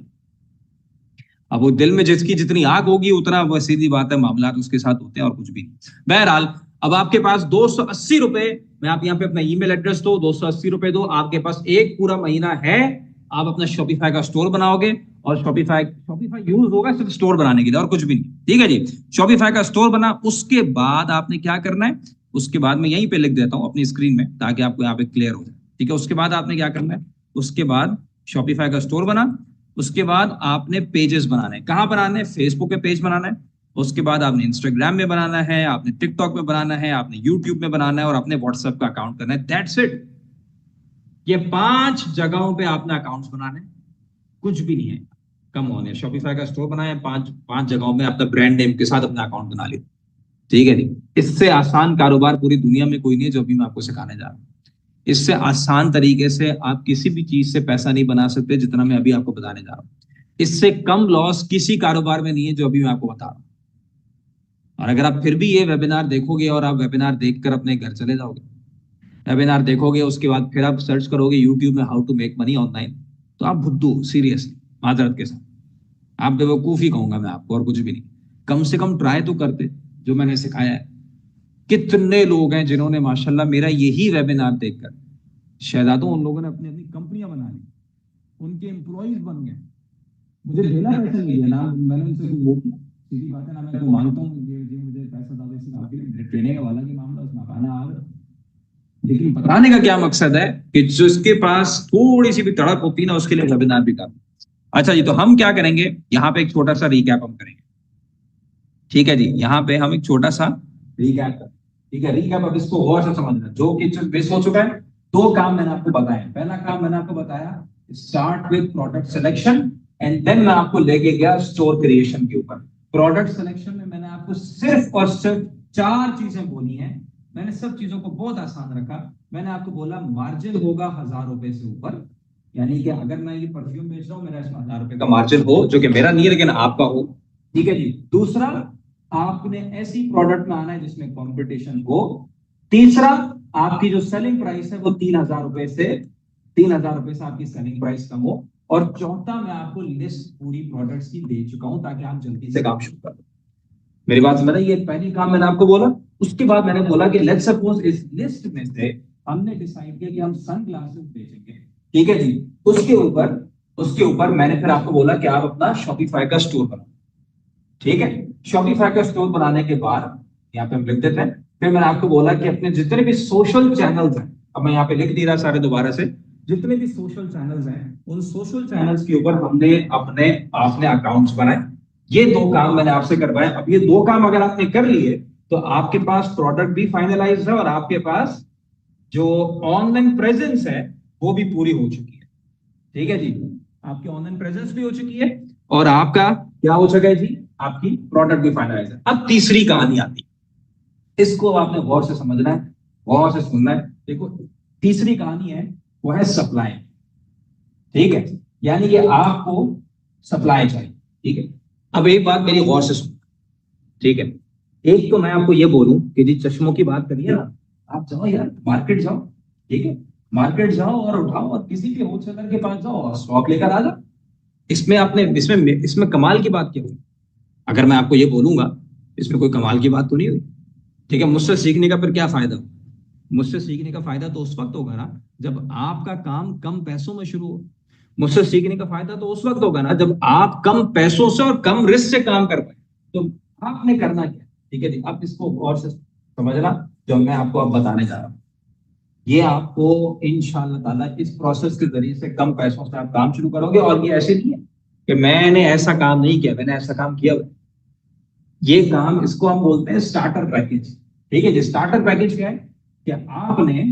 अब वो दिल में जिसकी जितनी आग होगी उतना, वो सीधी बात है, मामला उसके साथ होते हैं और कुछ भी नहीं। बहरहाल अब आपके पास 280 रुपए, मैं आप यहाँ पे अपना ईमेल एड्रेस दो, 280 रुपए दो, आपके पास एक पूरा महीना है। आप अपना शॉपिफाई का स्टोर बनाओगे और शॉपिफाई यूज होगा सिर्फ स्टोर बनाने के लिए और कुछ भी नहीं। ठीक है जी। शॉपिफाई का स्टोर बना, उसके बाद आपने क्या करना है, उसके बाद मैं यहीं पे लिख देता हूं अपनी स्क्रीन में ताकि आपको यहाँ पे क्लियर हो जाए। ठीक है, उसके बाद आपने क्या करना है, उसके बाद शॉपिफाई का स्टोर बना, उसके बाद आपने पेजेस बनाने हैं। कहाँ बनाने हैं? फेसबुक पे पेज बनाना है, उसके बाद आपने इंस्टाग्राम में बनाना है, आपने टिकटॉक में बनाना है, आपने यूट्यूब में बनाना है और अपने व्हाट्सएप का अकाउंट करना है। That's it. ये 5 जगहों पे आपने अकाउंट्स बनाने, कुछ भी नहीं है, कम ऑन है। शॉपिफाई का स्टोर बनाया, 5 जगहों में अपना ब्रांड नेम के साथ अपना अकाउंट बना लिया, ठीक है जी। इससे आसान कारोबार पूरी दुनिया में कोई नहीं है, जो अभी मैं आपको सिखाने जा रहा हूँ। इससे आसान तरीके से आप किसी भी चीज से पैसा नहीं बना सकते जितना मैं अभी आपको बताने जा रहा हूँ। इससे कम लॉस किसी कारोबार में नहीं है जो अभी मैं आपको बता रहा हूँ। और अगर आप फिर भी ये वेबिनार देखोगे और आप वेबिनार देखकर अपने घर चले जाओगे, वेबिनार देखोगे उसके बाद फिर आप सर्च करोगे यूट्यूब में how to make money online, तो आप भुद्दू, सीरियसली माजरत के साथ आप बेवकूफी कहूंगा मैं आपको, और कुछ भी नहीं। कम से कम ट्राई तो करते जो मैंने सिखाया है। कितने लोग हैं जिन्होंने माशाल्लाह मेरा यही वेबिनार देखकर, शहजादों, उन लोगों ने अपनी अपनी कंपनियां बना ली, उनके एम्प्लॉइज बन गए। मुझे देना पैसा नहीं दिया ना, मैंने उनसे वो किया, सीधी बात है ना, मैं तो मानता हूँ ये मुझे पैसा दावे से आपके ट्रेनिंग वाला की मामला उसमें आना आ रहा। लेकिन बताने का क्या मकसद है कि जिसके पास थोड़ी सी भी तड़प होती है ना, उसके लिए वेबिनार भी कर। अच्छा जी, तो हम क्या करेंगे, यहाँ पे एक छोटा सा रिकैप हम करेंगे, ठीक है जी। यहाँ पे हम एक छोटा सा रिकैप करें, ठीक है। रिकैप अब इसको गौर से समझना, जो कि बेस हो चुका है। 2 काम मैंने आपको बताया। पहला काम मैंने आपको बताया start with product selection, and then मैं आपको लेके गया स्टोर क्रिएशन के ऊपर। प्रोडक्ट सिलेक्शन में मैंने आपको सिर्फ और सिर्फ 4 चीजें बोली हैं। मैंने सब चीजों को बहुत आसान रखा। मैंने आपको बोला मार्जिन होगा 1000 रुपए से ऊपर, यानी कि अगर मैं ये परफ्यूम बेच रहा हूँ, मेरा इसमें 1000 रुपए का मार्जिन हो, जो कि मेरा नहीं है लेकिन आपका हो, ठीक है जी। दूसरा, आपने ऐसी प्रोडक्ट में आना है जिसमें कंपटीशन हो। तीसरा, आपकी जो सेलिंग प्राइस है वो 3000 रुपए से आपकी सेलिंग प्राइस कम हो। और चौथा, मैं आपको लिस्ट पूरी प्रोडक्ट्स की दे चुका हूं ताकि आप जल्दी से काम शुरू कर दो। मेरी बात समझ, ये पहली काम मैंने आपको बोला। उसके बाद मैंने बोला कि लेट्स सपोज इस लिस्ट में से हमने डिसाइड किया कि हम सन ग्लासेस बेचेंगे, ठीक है जी। उसके ऊपर मैंने फिर आपको बोला कि आप अपना शॉपिफाई का स्टोर बनाओ, ठीक है। शॉपिफाई का स्टोर बनाने के बाद यहाँ पे हम लिख देते हैं। फिर मैंने आपको बोला कि अपने जितने भी सोशल चैनल्स हैं, अब मैं यहाँ पे लिख दे रहा सारे दोबारा से, जितने भी सोशल चैनल्स हैं उन सोशल चैनल्स के ऊपर हमने आपने अकाउंट्स बनाए। ये 2 काम मैंने आपसे करवाए। अब ये 2 काम अगर आपने कर लिए तो आपके पास प्रोडक्ट भी फाइनलाइज है और आपके पास जो ऑनलाइन प्रेजेंस है वो भी पूरी हो चुकी है, ठीक है जी। आपकी ऑनलाइन प्रेजेंस भी हो चुकी है और आपका क्या हो चुका है जी, आपकी प्रोडक्ट भी फाइनलाइज है। अब तीसरी कहानी आती है, इसको आपने गौर से समझना है, गौर से सुनना है। देखो, तीसरी कहानी है वो है सप्लाई, ठीक है। यानी कि आपको सप्लाई चाहिए, ठीक है। अब एक बात मेरी गौर से सुन, ठीक है। एक तो मैं आपको ये बोलूं कि जी चश्मों की बात करिए ना, आप जाओ यार मार्केट जाओ, ठीक है। मार्केट जाओ और उठाओ और किसी भी होलसेलर के पास जाओ और स्टॉक लेकर आ जाओ। इसमें कमाल की बात क्या हुई? अगर मैं आपको ये बोलूंगा, इसमें कोई कमाल की बात तो नहीं हुई, ठीक है। मुझसे सीखने का फिर क्या फायदा? मुझसे सीखने का फायदा तो उस वक्त होगा ना जब आपका काम कम पैसों में शुरू हो। मुझसे सीखने का फायदा तो उस वक्त होगा ना जब आप कम पैसों से और कम रिस्क से काम कर पाए। तो आपने करना क्या, ठीक है जी। अब इसको गौर से समझना जो मैं आपको अब बताने जा रहा हूँ। ये आपको इंशाअल्लाह ताला इस प्रोसेस के जरिए से कम पैसों से आप काम शुरू करोगे। और ये ऐसे नहीं है कि मैंने ऐसा काम नहीं किया, मैंने ऐसा काम किया। ये काम, इसको हम बोलते हैं स्टार्टर पैकेज, ठीक है जी। स्टार्टर पैकेज क्या है कि आपने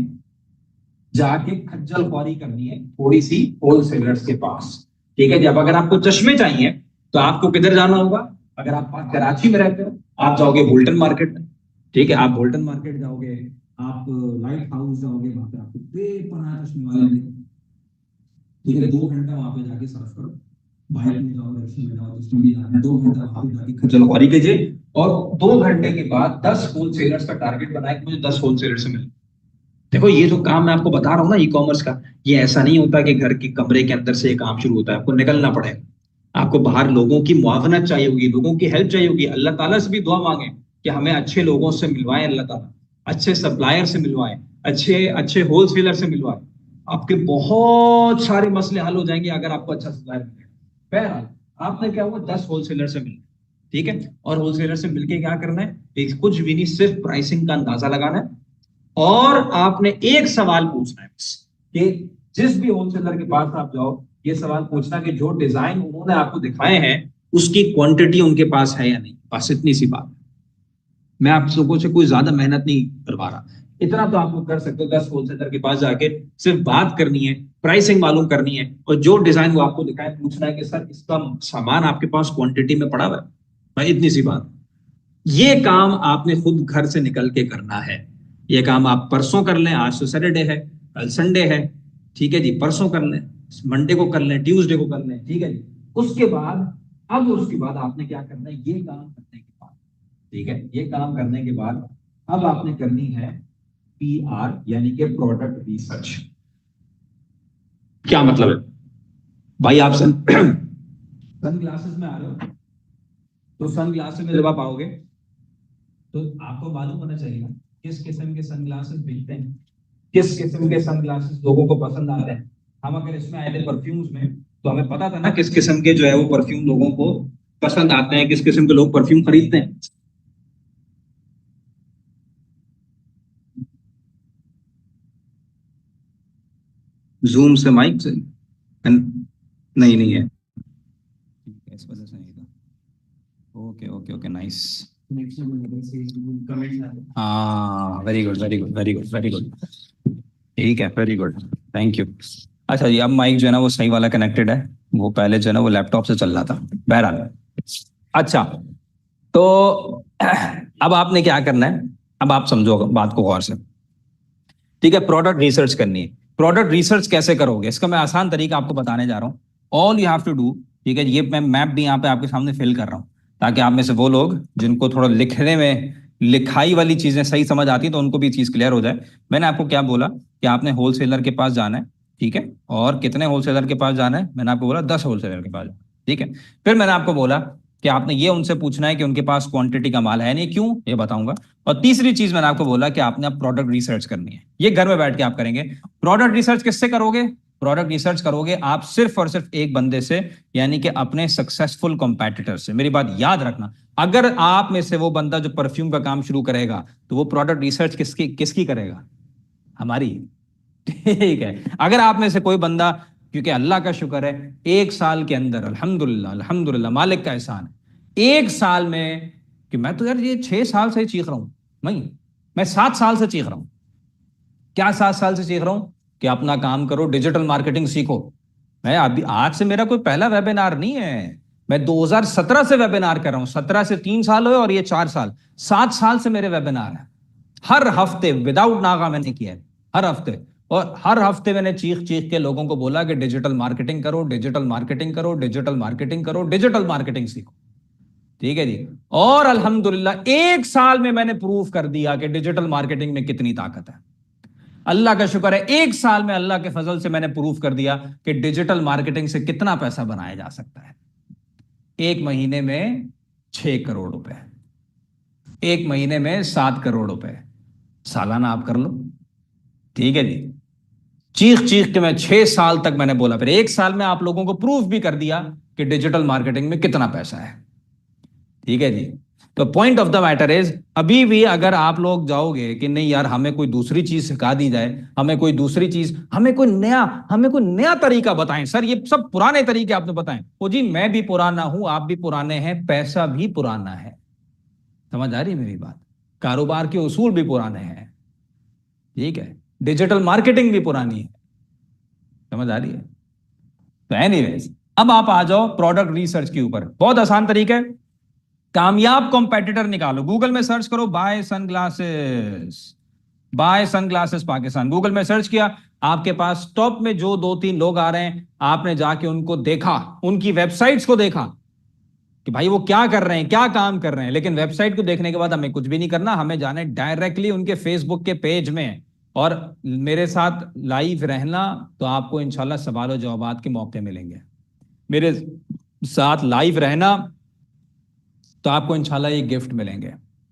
जाके खज्जल ख्वारी करनी है थोड़ी सी होलसेलर्स के पास, ठीक है जी। अब अगर आपको चश्मे चाहिए तो आपको किधर जाना होगा? अगर आप कराची में रहते हो आप जाओगे बोल्टन मार्केट में, ठीक है। आप बोल्टन मार्केट जाओगे, आप लाइट हाउस जाओगे, वहां पे आपको बेपनाह चश्मे वाले मिलेंगे, ठीक है। 2 घंटा वहां पे जाके सर्फ करो, बाइक में जाओ, रिक्शे में जाओ, जिसमें भी जाना है, 2 घंटा वहां पे जाके खज्जल ख्वारी कीजिए। और 2 घंटे के बाद 10 होलसेलर्स का टारगेट बनाए कि मुझे 10 होलसेलर से मिले। देखो, ये जो काम मैं आपको बता रहा हूँ ना ई कॉमर्स का, ये ऐसा नहीं होता कि घर के कमरे के अंदर से ये काम शुरू होता है। आपको निकलना पड़ेगा, आपको बाहर लोगों की मुआवनत चाहिए होगी, लोगों की हेल्प चाहिए होगी। अल्लाह ताला से भी दुआ मांगे कि हमें अच्छे लोगों से मिलवाएं, अल्लाह ताला अच्छे सप्लायर से मिलवाएं, अच्छे अच्छे होलसेलर से मिलवाएं। आपके बहुत सारे मसले हल हो जाएंगे अगर आपको अच्छा सप्लायर मिलेगा। बहरहाल, आपने क्या हुआ, 10 होलसेलर से मिलना, ठीक है। और होलसेलर से मिलके क्या करना है, कुछ भी नहीं, सिर्फ प्राइसिंग का अंदाजा लगाना है। और आपने एक सवाल पूछना है कि जिस भी होलसेलर के पास आप जाओ, ये सवाल पूछना कि जो डिजाइन उन्होंने आपको दिखाए हैं उसकी क्वांटिटी उनके पास है या नहीं। बस इतनी सी बात। मैं आप लोगों से कोई ज्यादा मेहनत नहीं करवा रहा, इतना तो आप लोग कर सकते हो, 10 होलसेलर के पास जाके सिर्फ बात करनी है, प्राइसिंग मालूम करनी है, और जो डिजाइन वो आपको दिखाए पूछना है कि सर इसका सामान आपके पास क्वांटिटी में पड़ा हुआ है भाई, इतनी सी बात। ये काम आपने खुद घर से निकल के करना है। ये काम आप परसों कर लें, आज तो सैटरडे है, कल संडे है, ठीक है जी, परसों कर लें, मंडे को कर लें, ट्यूसडे को कर लें, ठीक है जी। उसके बाद, अब उसके बाद आपने क्या करना है, ये काम करने के बाद, ठीक है, ये काम करने के बाद अब आपने करनी है पीआर, यानी कि प्रोडक्ट रिसर्च। क्या मतलब है भाई, आप सन ग्लासेस में आ रहे हो, तो सन ग्लासेस में जब आप आओगे तो आपको मालूम होना चाहिए किस किस्म के सनग्लासेस बिकते हैं, किस किस्म के सनग्लासेस लोगों को पसंद आते हैं। हम अगर इसमें आए थे परफ्यूम्स में, तो हमें पता था ना किस किस्म के जो है वो परफ्यूम लोगों को पसंद आते हैं, किस किस्म के लोग परफ्यूम खरीदते हैं। जूम से, माइक से नहीं, नहीं है, इस वजह से नहीं था। Okay okay okay, nice. हाँ, very good very good very good very good, ठीक है, वेरी गुड, थैंक यू। अच्छा जी, अब माइक जो है ना वो सही वाला कनेक्टेड है, वो पहले जो है ना वो लैपटॉप से चल रहा था। बहरहाल, अच्छा, तो अब आपने क्या करना है, अब आप समझो बात को गौर से, ठीक है। प्रोडक्ट रिसर्च करनी है। प्रोडक्ट रिसर्च कैसे करोगे, इसका मैं आसान तरीका आपको बताने जा रहा हूँ। All you have to do, ठीक है, ये मैं मैप भी यहाँ पे आपके सामने फिल कर रहा हूँ, ताकि आप में से वो लोग जिनको थोड़ा लिखने में, लिखाई वाली चीजें सही समझ आती है, तो उनको भी चीज क्लियर हो जाए। मैंने आपको क्या बोला कि आपने होलसेलर के पास जाना है, ठीक है, और कितने होलसेलर के पास जाना है, मैंने आपको बोला 10 होलसेलर के पास जाना है, ठीक है। फिर मैंने आपको बोला कि आपने ये उनसे पूछना है कि उनके पास क्वांटिटी का माल है नहीं, क्यों, ये बताऊंगा। और तीसरी चीज मैंने आपको बोला कि आपने अब प्रोडक्ट रिसर्च करनी है, ये घर में बैठ के आप करेंगे। प्रोडक्ट रिसर्च किससे करोगे, प्रोडक्ट रिसर्च करोगे आप सिर्फ और सिर्फ एक बंदे से, यानी कि अपने सक्सेसफुल कॉम्पिटिटर से। मेरी बात याद रखना, अगर आप में से वो बंदा जो परफ्यूम का काम शुरू करेगा, तो वो प्रोडक्ट रिसर्च किसकी किसकी करेगा, हमारी। ठीक है, अगर आप में से कोई बंदा, क्योंकि अल्लाह का शुक्र है, एक साल के अंदर अल्हम्दुलिल्लाह अल्हम्दुलिल्लाह, मालिक का एहसान है, एक साल में, कि मैं तो यार ये 6 साल से चीख रहा हूं, नहीं, मैं 7 साल से चीख रहा हूं। क्या 7 साल से सीख रहा हूं कि अपना काम करो, डिजिटल मार्केटिंग सीखो। मैं अभी आज से मेरा कोई पहला वेबिनार नहीं है, मैं 2017 से वेबिनार कर रहा हूं, 17 से 3 साल हुए और ये 4 साल, 7 साल से मेरे वेबिनार है। हर हफ्ते विदाउट नागा मैंने किया है, हर हफ्ते। और हर हफ्ते मैंने चीख चीख के लोगों को बोला कि डिजिटल मार्केटिंग करो, डिजिटल मार्केटिंग करो, डिजिटल मार्केटिंग करो, डिजिटल मार्केटिंग सीखो, ठीक है जी। और अल्हम्दुलिल्लाह एक साल में मैंने प्रूफ कर दिया कि डिजिटल मार्केटिंग में कितनी ताकत है। अल्लाह का शुक्र है, एक साल में अल्लाह के फजल से मैंने प्रूफ कर दिया कि डिजिटल मार्केटिंग से कितना पैसा बनाया जा सकता है। एक महीने में 6 करोड़ रुपए, एक महीने में 7 करोड़ रुपए, सालाना आप कर लो, ठीक है जी। चीख चीख के मैं 6 साल तक मैंने बोला, फिर एक साल में आप लोगों को प्रूफ भी कर दिया कि डिजिटल मार्केटिंग में कितना पैसा है, ठीक है जी। तो point of the matter is, अभी भी अगर आप लोग जाओगे कि नहीं यार हमें कोई दूसरी चीज सिखा दी जाए, हमें कोई दूसरी चीज, हमें कोई नया तरीका बताएं, सर ये सब पुराने तरीके आपने बताएं, ओ जी मैं भी पुराना हूं, आप भी पुराने हैं, पैसा भी पुराना है, समझ आ रही है मेरी बात, कारोबार के उसूल भी पुराने हैं, ठीक है, डिजिटल मार्केटिंग भी पुरानी है, समझ आ रही है। तो एनीवेज, अब आप आ जाओ प्रोडक्ट रिसर्च के ऊपर, बहुत आसान तरीका है। कामयाब कॉम्पिटिटर निकालो, गूगल में सर्च करो buy sunglasses, buy sunglasses Pakistan, Google में सर्च किया, आपके पास टॉप में जो 2-3 लोग आ रहे हैं, आपने जाके उनको देखा, उनकी वेबसाइट्स को देखा कि भाई वो क्या कर रहे हैं, क्या काम कर रहे हैं। लेकिन वेबसाइट को देखने के बाद हमें कुछ भी नहीं करना, हमें जाना है डायरेक्टली उनके फेसबुक के पेज में, और मेरे साथ लाइव रहना, तो आपको इंशाल्लाह सवाल और जवाबात के मौके मिलेंगे। मेरे साथ लाइव रहना तो आपको इंशाल्लाह ये गिफ्ट मिलेंगे,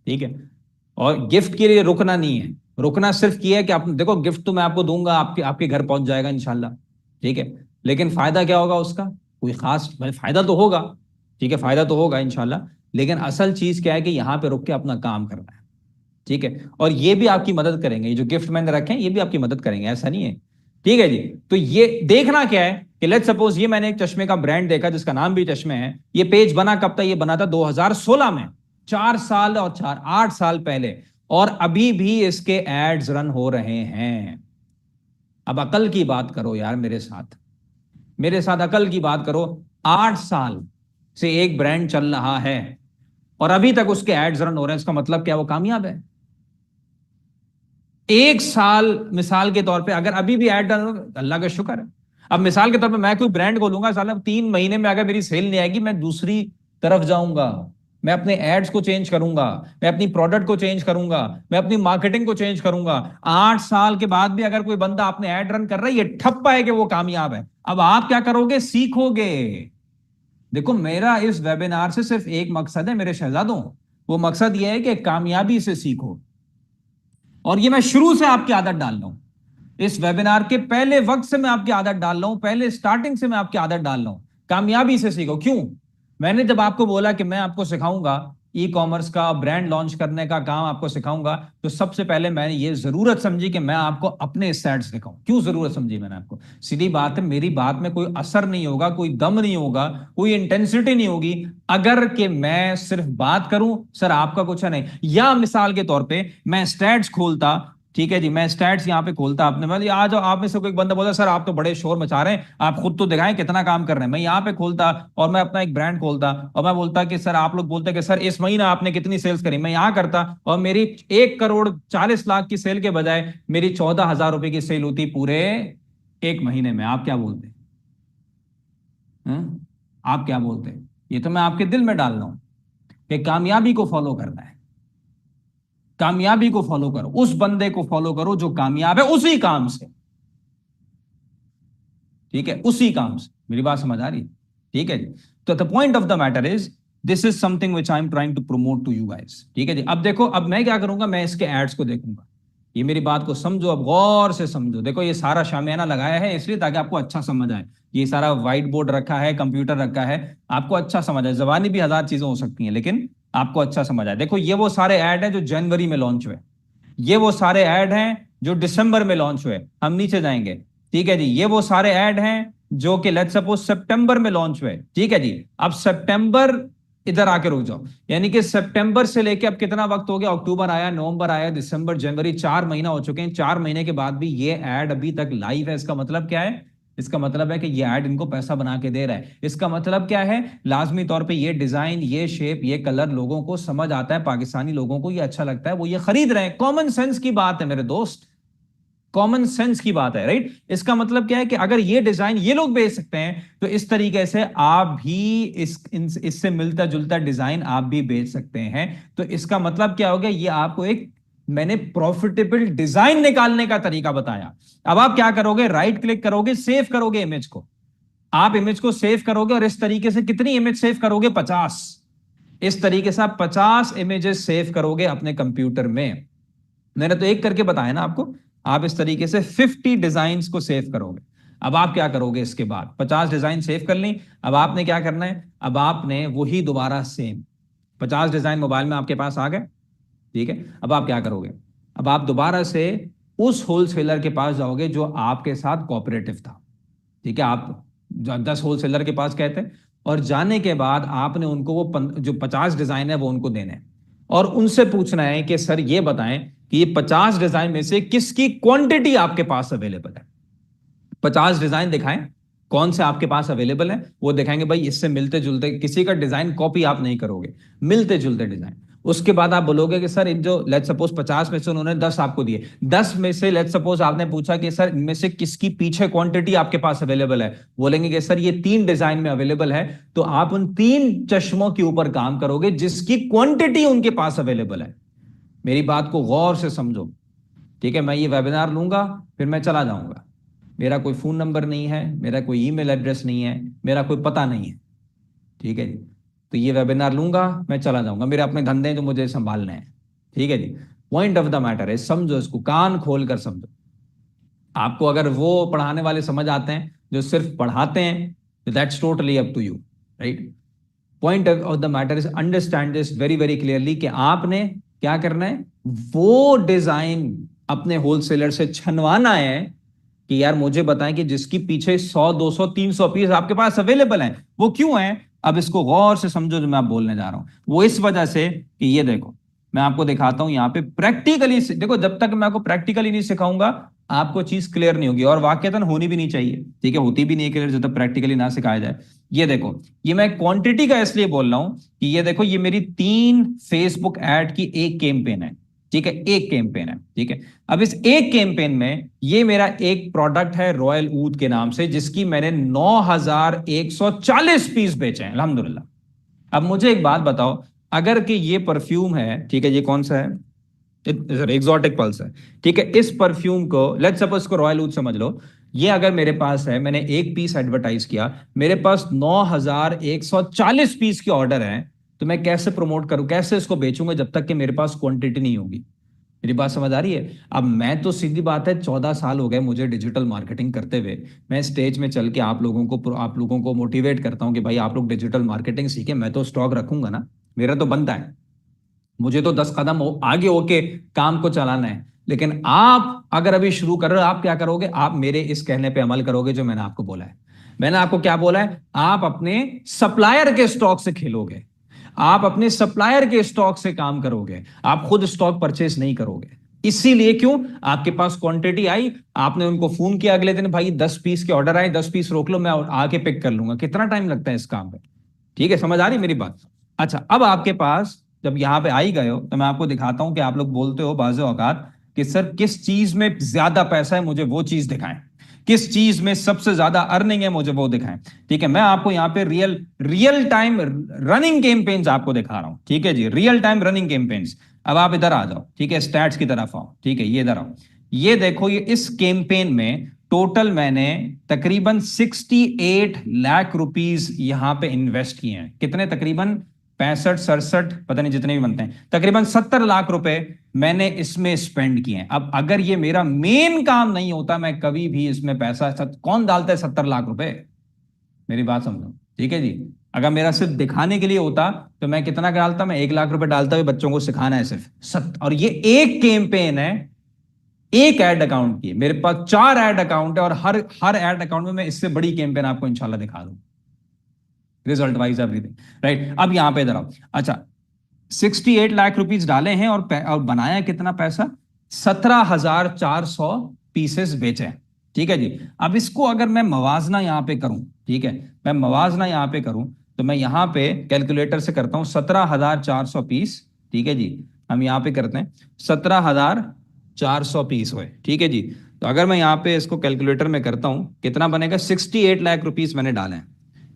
ठीक है। और गिफ्ट के लिए रुकना नहीं है, रुकना सिर्फ किया है कि आप देखो, गिफ्ट तो मैं आपको दूंगा, आपके आपके घर पहुंच जाएगा इंशाल्लाह, ठीक है, लेकिन फायदा क्या होगा उसका, कोई खास फायदा तो होगा, ठीक है, फायदा तो होगा इंशाल्लाह, लेकिन असल चीज क्या है कि यहाँ पे रुक के अपना काम करना है, ठीक है। और ये भी आपकी मदद करेंगे, ये जो गिफ्ट मैंने रखे हैं ये भी आपकी मदद करेंगे, ऐसा नहीं है, ठीक है जी। तो ये देखना क्या है कि लेट्स सपोज ये मैंने एक चश्मे का ब्रांड देखा जिसका नाम भी चश्मे है, ये पेज बना कब था, ये बना था 2016 में, 4 साल और 8 साल पहले, और अभी भी इसके एड्स रन हो रहे हैं। अब अकल की बात करो यार, मेरे साथ अकल की बात करो। 8 साल से एक ब्रांड चल रहा है और अभी तक उसके एड्स रन हो रहे हैं, इसका मतलब क्या वो कामयाब है? 1 साल मिसाल के तौर पे अगर अभी भी एड रन, अल्लाह का शुक्र है। अब मिसाल के तौर पे मैं कोई ब्रांड खोलूंगा, साला 3 महीने में अगर मेरी सेल नहीं आएगी, मैं दूसरी तरफ जाऊंगा, मैं अपने एड्स को चेंज करूंगा, मैं अपनी प्रोडक्ट को चेंज करूंगा, मैं अपनी मार्केटिंग को चेंज करूंगा। 8 साल के बाद भी अगर कोई बंदा अपने एड रन कर रहा है, ये ठप्पा है कि वो कामयाब है। अब आप क्या करोगे? सीखोगे। देखो, मेरा इस वेबिनार से सिर्फ एक मकसद है मेरे शहजादों, वो मकसद ये है कि कामयाबी से सीखो। और ये मैं शुरू से आपकी आदत डाल रहा हूं, इस वेबिनार के पहले वक्त से मैं आपकी आदत डाल रहा हूं, पहले स्टार्टिंग से मैं आपकी आदत डाल रहा हूं, कामयाबी से सीखो। क्यों? मैंने जब आपको बोला कि मैं आपको सिखाऊंगा ई कॉमर्स का ब्रांड लॉन्च करने का काम आपको सिखाऊंगा, तो सबसे पहले मैंने ये जरूरत समझी कि मैं आपको अपने स्टैट्स दिखाऊं। क्यों जरूरत समझी मैंने आपको? सीधी बात है, मेरी बात में कोई असर नहीं होगा, कोई दम नहीं होगा, कोई इंटेंसिटी नहीं होगी अगर कि मैं सिर्फ बात करूं, सर आपका कुछ नहीं। या मिसाल के तौर पे मैं स्टैट्स खोलता, ठीक है जी, मैं स्टैट्स यहां पे खोलता, आपने मतलब आ जाओ, आप में से कोई बंदा बोला सर आप तो बड़े शोर मचा रहे हैं, आप खुद तो दिखाएं कितना काम कर रहे हैं। मैं यहां पे खोलता और मैं अपना एक ब्रांड खोलता और मैं बोलता कि सर, आप लोग बोलते कि सर इस महीने आपने कितनी सेल्स करी, मैं यहां करता और मेरी 1 करोड़ 40 लाख की सेल के बजाय मेरी 14,000 रुपए की सेल होती पूरे 1 महीने में। आप क्या बोलते हैं? आप क्या बोलते हैं? ये तो मैं आपके दिल में डाल रहा हूं कि कामयाबी को फॉलो करना है, कामयाबी को फॉलो करो, उस बंदे को फॉलो करो जो कामयाब है उसी काम से, ठीक है, उसी काम से। मेरी बात समझ आ रही है? ठीक है जी। तो the point of the matter is this is something which I am trying to promote to you guys, ठीक है जी। अब देखो, अब मैं क्या करूंगा, मैं इसके एड्स को देखूंगा। ये मेरी बात को समझो, अब गौर से समझो। देखो, ये सारा शामियाना लगाया है इसलिए ताकि आपको अच्छा समझ आए। ये सारा व्हाइट बोर्ड रखा है, कंप्यूटर रखा है, आपको अच्छा समझ आए। जबानी भी 1000 चीजें हो सकती हैं, लेकिन आपको अच्छा समझ आए। देखो, ये वो सारे ऐड हैं जो जनवरी में लॉन्च हुए, ये वो सारे ऐड हैं जो दिसंबर में लॉन्च हुए, हम नीचे जाएंगे, ठीक है जी। ये वो सारे ऐड हैं जो कि लेट्स सपोज सितंबर में लॉन्च हुए, ठीक है जी। अब सितंबर, इधर आके रुक जाओ, यानी कि सितंबर से लेके अब कितना वक्त हो गया? अक्टूबर आया, नवंबर आया, दिसंबर, जनवरी, 4 महीना हो चुके हैं। 4 महीने के बाद भी ये ऐड अभी तक लाइव है। इसका मतलब क्या है? इसका मतलब है कि ये ऐड इनको पैसा बना के दे रहा है। इसका मतलब क्या है? लाजमी तौर पे ये डिजाइन, ये शेप, ये कलर लोगों को समझ आता है, पाकिस्तानी लोगों को ये अच्छा लगता है, वो ये खरीद रहे हैं। कॉमन सेंस की बात है मेरे दोस्त, कॉमन सेंस की बात है, राइट। इसका मतलब क्या है कि अगर ये डिजाइन ये लोग बेच सकते हैं, तो इस तरीके से आप भी इससे मिलता जुलता डिजाइन आप भी बेच सकते हैं। तो इसका मतलब क्या हो गया? ये आपको एक, मैंने प्रॉफिटेबल डिजाइन निकालने का तरीका बताया। अब आप क्या करोगे? राइट क्लिक करोगे, सेव करोगे इमेज को। आप इमेज को सेव करोगे और इस तरीके से कितनी इमेज सेव करोगे? 50। इस तरीके से आप 50 इमेजेस सेव करोगे अपने कंप्यूटर में। मैंने तो एक करके बताया ना आपको। आप इस तरीके से 50 डिजाइन को सेव करोगे। अब आप क्या करोगे? इसके बाद 50 डिजाइन सेव कर ली। अब आपने क्या करना है? अब आपने वही दोबारा सेम 50 डिजाइन मोबाइल में आपके पास आ गए, ठीक है। अब आप क्या करोगे? अब आप दोबारा से उस होलसेलर के पास जाओगे जो आपके साथ कोऑपरेटिव था, ठीक है। आप 10 होलसेलर के पास कहते हैं और जाने के बाद आपने उनको वो जो 50 डिजाइन है वो उनको देने हैं और उनसे पूछना है कि सर ये बताएं कि ये 50 डिजाइन में से किसकी क्वांटिटी आपके पास अवेलेबल है। 50 डिजाइन दिखाएं, कौन से आपके पास अवेलेबल है वो दिखाएंगे। भाई इससे मिलते जुलते, किसी का डिजाइन कॉपी आप नहीं करोगे, मिलते जुलते डिजाइन। उसके बाद आप बोलोगे कि सर इन जो लेट्स सपोज 50 में से उन्होंने 10 आपको दिए, 10 में से लेट्स सपोज आपने पूछा कि सर इनमें से किसकी पीछे क्वांटिटी आपके पास अवेलेबल है। बोलेंगे कि सर ये 3 डिजाइन में अवेलेबल है। तो आप उन 3 चश्मों के ऊपर काम करोगे जिसकी क्वांटिटी उनके पास अवेलेबल है। मेरी बात को गौर से समझो, ठीक है। मैं ये वेबिनार लूंगा, फिर मैं चला जाऊंगा। मेरा कोई फोन नंबर नहीं है, मेरा कोई ईमेल एड्रेस नहीं है, मेरा कोई पता नहीं है, ठीक है जी। तो ये वेबिनार लूंगा, मैं चला जाऊंगा, मेरे अपने धंधे हैं जो मुझे संभालने हैं, ठीक है जी। पॉइंट ऑफ द मैटर है, समझो इसको, कान खोल कर समझो। आपको अगर वो पढ़ाने वाले समझ आते हैं जो सिर्फ पढ़ाते हैं, that's totally up to you, right. Point of the matter is understand this very very clearly कि आपने क्या करना है? वो डिजाइन अपने होलसेलर से छनवाना है कि यार मुझे बताएं कि जिसकी पीछे 100 200 300 पीस आपके पास अवेलेबल हैं, वो क्यों है? अब इसको गौर से समझो जो मैं आप बोलने जा रहा हूं, वो इस वजह से कि ये देखो मैं आपको दिखाता हूं यहाँ पे प्रैक्टिकली। देखो जब तक मैं आपको प्रैक्टिकली नहीं सिखाऊंगा आपको चीज क्लियर नहीं होगी, और वाकईतन होनी भी नहीं चाहिए, ठीक है, होती भी नहीं है क्लियर जब तक प्रैक्टिकली ना सिखाया जाए। ये देखो, ये मैं क्वांटिटी का इसलिए बोल रहा हूं कि ये देखो ये मेरी 3 फेसबुक ऐड की एक कैंपेन है, ठीक है, एक कैंपेन है, ठीक है। अब इस एक कैंपेन में ये मेरा एक प्रोडक्ट है रॉयल ऊद के नाम से, जिसकी मैंने 9140 पीस बेचे हैं अल्हम्दुलिल्लाह। अब मुझे एक बात बताओ, अगर कि ये परफ्यूम है, ठीक है, ये कौन सा है, एग्जॉटिक पल्स है, ठीक है, इस परफ्यूम को लेट्स सपोज को रॉयल ऊद समझ लो, ये अगर मेरे पास है, मैंने एक पीस एडवर्टाइज किया, मेरे पास 9140 पीस के ऑर्डर हैं, तो मैं कैसे प्रमोट करूं, कैसे इसको बेचूंगा जब तक कि मेरे पास क्वांटिटी नहीं होगी। मेरी बात समझ आ रही है? अब मैं तो सीधी बात है 14 साल हो गए मुझे डिजिटल मार्केटिंग करते हुए, मैं स्टेज में चल के आप लोगों को मोटिवेट करता हूं कि भाई आप लोग डिजिटल मार्केटिंग सीखें, मैं तो स्टॉक रखूंगा ना, मेरा तो बनता है, मुझे तो 10 कदम आगे होके काम को चलाना है। लेकिन आप अगर अभी शुरू कर रहे हो, आप क्या करोगे, आप मेरे इस कहने पे अमल करोगे जो मैंने आपको बोला है। मैंने आपको क्या बोला है, आप अपने सप्लायर के स्टॉक से खेलोगे, आप अपने सप्लायर के स्टॉक से काम करोगे, आप खुद स्टॉक परचेस नहीं करोगे। इसीलिए क्यों, आपके पास क्वांटिटी आई, आपने उनको फोन किया अगले दिन, भाई 10 पीस के ऑर्डर आए, 10 पीस रोक लो, मैं आके पिक कर लूंगा। कितना टाइम लगता है इस काम पे? ठीक है, समझ आ रही मेरी बात? अच्छा, अब आपके पास जब यहां पे आई गए हो तो मैं आपको दिखाता हूं कि आप लोग बोलते हो बाज़ औकात कि सर किस चीज में ज्यादा पैसा है, मुझे वो चीज दिखाएं, किस चीज में सबसे ज्यादा अर्निंग है, मुझे वो दिखाएं। ठीक है, मैं आपको यहां पे रियल टाइम रनिंग कैंपेन्स आपको दिखा रहा हूं, ठीक है जी, रियल टाइम रनिंग कैंपेन्स। अब आप इधर आ जाओ, ठीक है, स्टैट्स की तरफ आओ, ठीक है, ये इधर आओ, ये देखो, ये इस कैंपेन में टोटल मैंने तकरीबन 68 लाख रुपीस यहां पे इन्वेस्ट किए हैं। कितने? तकरीबन 65 67 पता नहीं जितने भी बनते हैं, तकरीबन 70 लाख रुपए मैंने इसमें स्पेंड किए हैं। अब अगर ये मेरा मेन काम नहीं होता, मैं कभी भी इसमें पैसा कौन डालता है 70 लाख रुपए? मेरी बात समझो, ठीक है जी। अगर मेरा सिर्फ दिखाने के लिए होता तो मैं कितना डालता, मैं 1 लाख रुपए डालता, हुए बच्चों को सिखाना है सिर्फ और ये एक कैंपेन है, एक एड अकाउंट की। मेरे पास 4 एड अकाउंट है और हर एड अकाउंट में मैं इससे बड़ी कैंपेन आपको इंशाल्लाह दिखा दूं, रिजल्ट वाइज एवरीथिंग, राइट। अब यहां पे इधर आओ। अच्छा, 68 लाख रुपीस डाले हैं और बनाया कितना पैसा? 17,400 पीसेस बेचे, ठीक है जी। अब इसको अगर मैं मवाजना यहां पे करूं, ठीक है, मैं मवाजना यहां पे करूं, तो मैं यहां पे कैलकुलेटर से करता हूं 17,400 पीस, ठीक है जी। हम यहां पे करते हैं 17,400 पीस हुए, ठीक है जी। तो अगर मैं यहां पे इसको कैलकुलेटर में करता हूं, कितना बनेगा? 68 लाख रुपीस मैंने डाले हैं।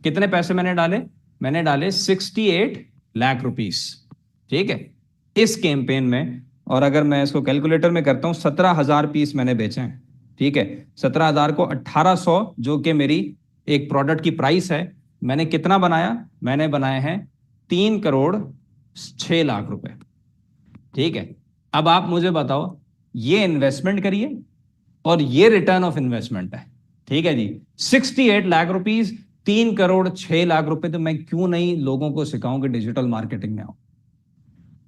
कितने पैसे मैंने डाले? मैंने डाले 68 लाख रुपीस, ठीक है, इस कैंपेन में। और अगर मैं इसको कैलकुलेटर में करता हूं, 17,000 पीस मैंने बेचे हैं, ठीक है। 17,000 को 1,800 जो कि मेरी एक प्रोडक्ट की प्राइस है, मैंने कितना बनाया? मैंने बनाए हैं 3 करोड़ 6 लाख रुपए, ठीक है। अब आप मुझे बताओ, ये इन्वेस्टमेंट करिए और ये रिटर्न ऑफ इन्वेस्टमेंट है, ठीक है जी। 68 लाख रुपीस, 3 करोड़ 6 लाख रुपए। तो मैं क्यों नहीं लोगों को सिखाऊं कि डिजिटल मार्केटिंग में आओ?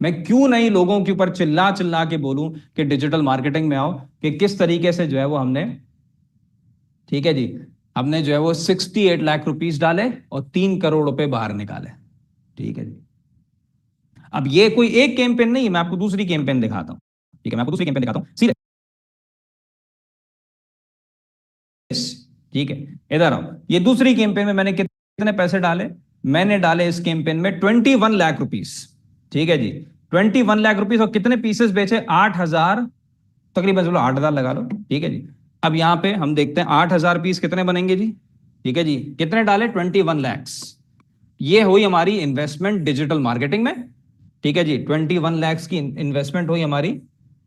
मैं क्यों नहीं लोगों के ऊपर चिल्ला चिल्ला के बोलूं कि डिजिटल मार्केटिंग में आओ, कि किस तरीके से जो है वो हमने, ठीक है जी, हमने जो है वो 68 लाख रुपीस डाले और 3 करोड़ रुपए बाहर निकाले, ठीक है जी। अब ये कोई एक कैंपेन नहीं है, मैं आपको दूसरी कैंपेन दिखाता हूं, ठीक है, मैं आपको दूसरी कैंपेन दिखाता हूं सीधे, ठीक है, इधर आओ। ये दूसरी कैंपेन में मैंने कितने पैसे डाले? मैंने डाले इस कैंपेन में 21 लाख रुपीस, ठीक है जी, 21 लाख रुपीस। और कितने पीसेस बेचे? 8,000, तकरीबन चलो 8,000 लगा लो, ठीक है जी। अब यहां पे हम देखते हैं 8,000 पीस कितने बनेंगे जी, ठीक है जी। कितने डाले? 21 लैक्स। ये हुई हमारी इन्वेस्टमेंट डिजिटल मार्केटिंग में, ठीक है जी। 21 लैक्स की इन्वेस्टमेंट हुई हमारी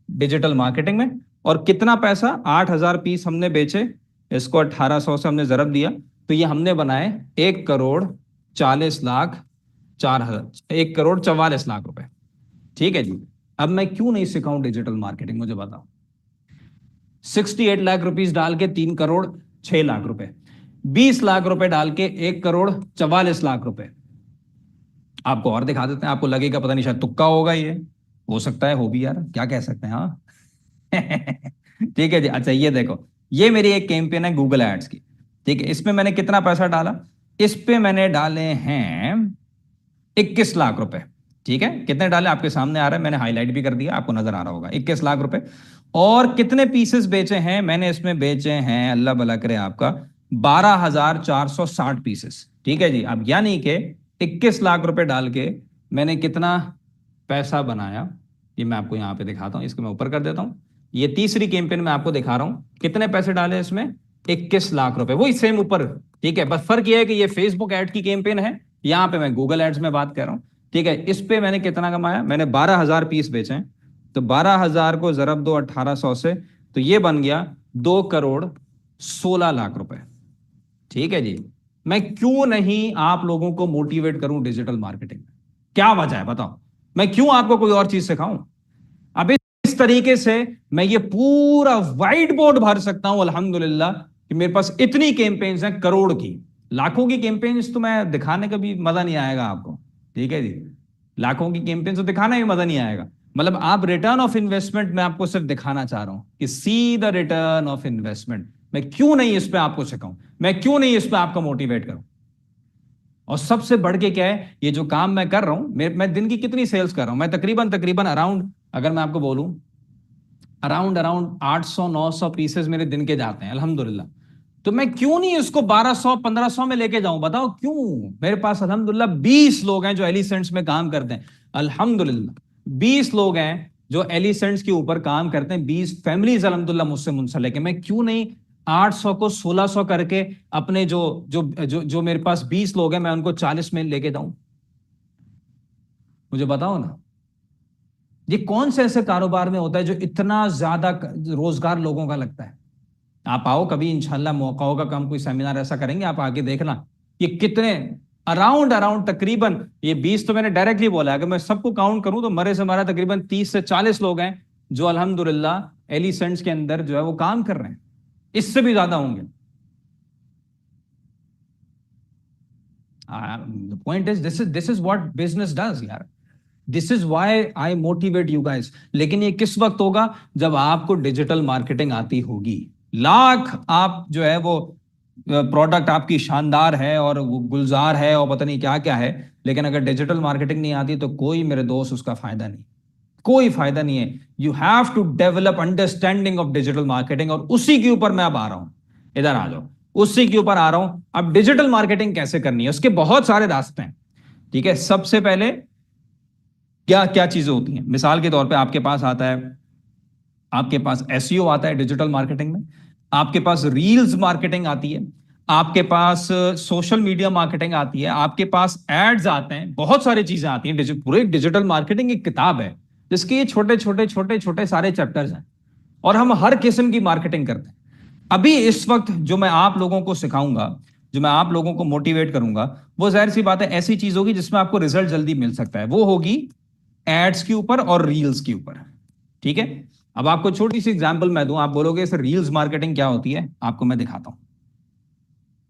डिजिटल मार्केटिंग में। और कितना पैसा? 8,000 पीस हमने बेचे, इसको 1,800 से हमने जरब दिया, तो ये हमने बनाए 1 करोड़ 40 लाख 4,000, 1 करोड़ 44 लाख रुपए, ठीक है जी। अब मैं क्यों नहीं सिखाऊं डिजिटल मार्केटिंग, मुझे बताओ। 68 लाख रुपीस डाल के 3 करोड़ 6 लाख रुपए, 20 लाख रुपए डाल के 1 करोड़ 44 लाख रुपए। आपको और दिखा देते हैं, आपको लगेगा पता नहीं शायद तुक्का होगा, ये हो सकता है, हो भी यार, क्या कह सकते हैं, हाँ। ठीक है जी। अच्छा, ये देखो, ये मेरी एक कैंपेन है गूगल एड्स की, ठीक है। इसमें मैंने कितना पैसा डाला? इस पे मैंने डाले हैं 21 लाख रुपए। ठीक है, कितने डाले आपके सामने आ रहा है, मैंने हाईलाइट भी कर दिया, आपको नजर आ रहा होगा, 21 लाख रुपए। और कितने पीसेस बेचे हैं मैंने इसमें, बेचे हैं अल्लाह भला करे आपका 12,460 पीसेस। ठीक है जी, अब यानी कि 21 लाख रुपए डाल के मैंने कितना पैसा बनाया, ये मैं आपको यहां पे दिखाता हूं, इसको मैं ऊपर कर देता हूं। ये तीसरी कैंपेन में आपको दिखा रहा हूं कितने पैसे डाले इसमें, 21 लाख रुपए, वही सेम ऊपर। ठीक है, बस फर्क ये है कि ये फेसबुक एड की कैंपेन है, यहां पे मैं गूगल एड्स में बात कर रहा हूं। ठीक है, इस पे मैंने कितना कमाया, मैंने 12,000 पीस बेचे हैं, तो 12,000 को जरब दो 1800 से, तो ये बन गया 2,16,00,000 रुपए। ठीक है जी, मैं क्यों नहीं आप लोगों को मोटिवेट करूं डिजिटल मार्केटिंग में, क्या वजह है बताओ, मैं क्यों आपको कोई और चीज सिखाऊं। अब इस तरीके से मैं ये पूरा व्हाइट बोर्ड भर सकता हूं अल्हम्दुलिल्लाह कि मेरे पास इतनी कैंपेन्स हैं, करोड़ की, लाखों की कैंपेन्स तो मैं दिखाने का भी मजा नहीं आएगा आपको। ठीक है जी, लाखों की कैंपेन्स तो दिखाना भी मजा नहीं आएगा। मतलब आप रिटर्न ऑफ इन्वेस्टमेंट में आपको सिर्फ दिखाना चाह रहा हूं कि see the return of investment, मैं क्यों नहीं इस पे आपको सिखाऊं, मैं क्यों नहीं इस पे आपको मोटिवेट करूं। और सबसे बढ़ के क्या है, ये जो काम मैं कर रहा हूं, मैं दिन की कितनी सेल्स कर रहा हूं, मैं तकरीबन तकरीबन अराउंड, अगर मैं आपको बोलूं अराउंड अराउंड 800-900 पीसेस मेरे दिन के जाते हैं अल्हम्दुलिल्लाह। तो मैं क्यों नहीं इसको 1200-1500 में लेके जाऊं, बताओ क्यों। मेरे पास अल्हम्दुलिल्लाह 20 लोग हैं जो एलिसेंट्स में काम करते हैं, अल्हम्दुलिल्लाह 20 लोग हैं जो एलिसेंट्स के ऊपर काम करते हैं, 20 फैमिलीज अल्हम्दुलिल्लाह मुझसे मुंसलिक है। मैं क्यों नहीं 800 को 1600 करके अपने जो जो जो जो मेरे पास 20 लोग हैं मैं उनको 40 में लेके जाऊं, मुझे बताओ ना। ये कौन से ऐसे कारोबार में होता है जो इतना ज्यादा रोजगार लोगों का लगता है। आप आओ कभी, इंशाल्लाह मौका होगा, हम कोई सेमिनार ऐसा करेंगे, आप आगे देखना ये कितने अराउंड अराउंड तकरीबन, ये 20 तो मैंने डायरेक्टली बोला, अगर मैं सबको काउंट करूं तो मरे से मारा तकरीबन 30 से 40 लोग हैं जो अल्हम्दुलिल्लाह एलिसेंट्स के अंदर जो है वो काम कर रहे हैं, इससे भी ज्यादा होंगे। Point is this is what business does यार, this is why I motivate you guys. लेकिन ये किस वक्त होगा, जब आपको डिजिटल मार्केटिंग आती होगी। लाख आप जो है वो प्रोडक्ट आपकी शानदार है और वो गुलजार है और पता नहीं क्या क्या है, लेकिन अगर डिजिटल मार्केटिंग नहीं आती तो कोई मेरे दोस्त उसका फायदा नहीं, कोई फायदा नहीं है। You have to develop understanding of digital marketing, और उसी के ऊपर मैं अब आ रहा हूं, इधर आ जाओ, उसी के ऊपर आ रहा हूं। अब डिजिटल मार्केटिंग कैसे करनी है, उसके बहुत सारे रास्ते हैं। ठीक है, सबसे पहले क्या क्या चीजें होती हैं, मिसाल के तौर पे आपके पास आता है, आपके पास एसईओ आता है डिजिटल मार्केटिंग में, आपके पास रील्स मार्केटिंग आती है, आपके पास सोशल मीडिया मार्केटिंग आती है, आपके पास एड्स आते हैं, बहुत सारी चीजें आती हैं। पूरे डिजिटल मार्केटिंग एक किताब है जिसके छोटे छोटे छोटे छोटे सारे चैप्टर्स हैं, और हम हर किस्म की मार्केटिंग करते हैं। अभी इस वक्त जो मैं आप लोगों को सिखाऊंगा, जो मैं आप लोगों को मोटिवेट करूंगा, वो जाहिर सी बात है ऐसी चीज होगी जिसमें आपको रिजल्ट जल्दी मिल सकता है, वो होगी एड्स के ऊपर और रील्स के ऊपर। ठीक है, अब आपको छोटी सी एग्जांपल मैं दूं, आप बोलोगे सर रील्स मार्केटिंग क्या होती है, आपको मैं दिखाता हूं।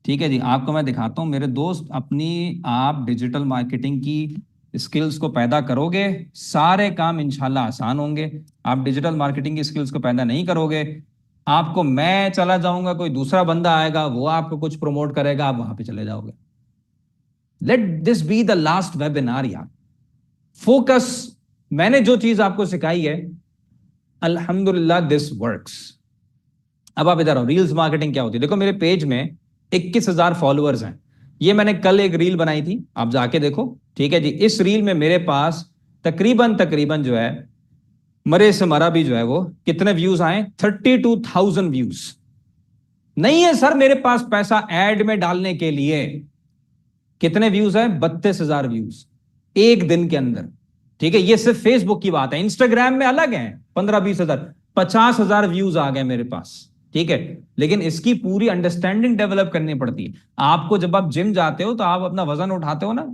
ठीक है जी, आपको मैं दिखाता हूं मेरे दोस्त, अपनी आप डिजिटल मार्केटिंग की स्किल्स को पैदा करोगे, सारे काम इंशाल्लाह आसान होंगे। आप डिजिटल मार्केटिंग की स्किल्स को पैदा नहीं करोगे, आपको मैं चला जाऊंगा, कोई दूसरा बंदा आएगा, वो आपको कुछ प्रमोट करेगा, आप वहां पे चले जाओगे। Let this be the last webinar यार, फोकस। मैंने जो चीज आपको सिखाई है अल्हम्दुलिल्लाह दिस वर्क्स। अब आप इधर आओ, रील्स मार्केटिंग क्या होती है। देखो मेरे पेज में 21,000 फॉलोअर्स हैं, ये मैंने कल एक रील बनाई थी, आप जाके देखो। ठीक है जी, इस रील में मेरे पास तकरीबन तकरीबन जो है मरे से मरा भी जो है वो कितने व्यूज आए, 32,000 व्यूज। नहीं है सर मेरे पास पैसा ऐड में डालने के लिए, कितने व्यूज है, 32,000 व्यूज एक दिन के अंदर। ठीक है, ये सिर्फ फेसबुक की बात है, इंस्टाग्राम में अलग है 15-20 हजार, 50,000 व्यूज आ गए मेरे पास। ठीक है, लेकिन इसकी पूरी अंडरस्टैंडिंग डेवलप करनी पड़ती है आपको। जब आप जिम जाते हो तो आप अपना वजन उठाते हो ना,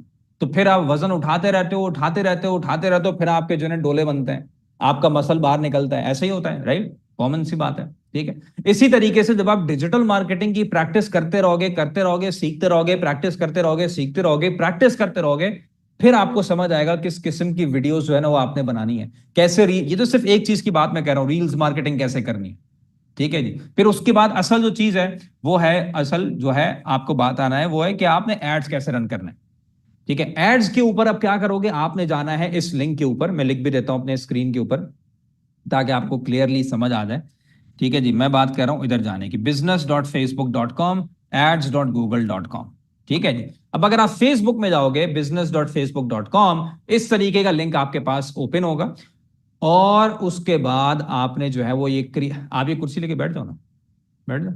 तो फिर आप वजन उठाते रहते हो, उठाते रहते हो, उठाते रहते हो, फिर आपके जो है डोले बनते हैं, आपका मसल बाहर निकलता है, ऐसा ही होता है, राइट, कॉमन सी बात है। ठीक है, इसी तरीके से जब आप डिजिटल मार्केटिंग की प्रैक्टिस करते रहोगे, सीखते रहोगे, प्रैक्टिस करते रहोगे, सीखते रहोगे, प्रैक्टिस करते रहोगे, फिर आपको समझ आएगा किस किस्म की वीडियोस जो है ना वो आपने बनानी है, कैसे ये तो सिर्फ एक चीज की बात मैं कह रहा हूं, रील्स मार्केटिंग कैसे करनी है। ठीक है जी। फिर उसके बाद असल जो चीज है वो है, असल जो है आपको बात आना है वो है कि आपने एड्स कैसे रन करना है। ठीक है, एड्स के ऊपर अब क्या करोगे, आपने जाना है इस लिंक के ऊपर, मैं लिख भी देता हूं अपने स्क्रीन के ऊपर ताकि आपको क्लियरली समझ आ जाए। ठीक है जी, मैं बात कर रहा हूं इधर जाने की, business.facebook.com ads.google.com। ठीक है जी। अब अगर आप फेसबुक में जाओगे business.facebook.com, इस तरीके का लिंक आपके पास ओपन होगा और उसके बाद आपने जो है वो आप ये कुर्सी लेके बैठ जाओ ना, बैठ जाओ।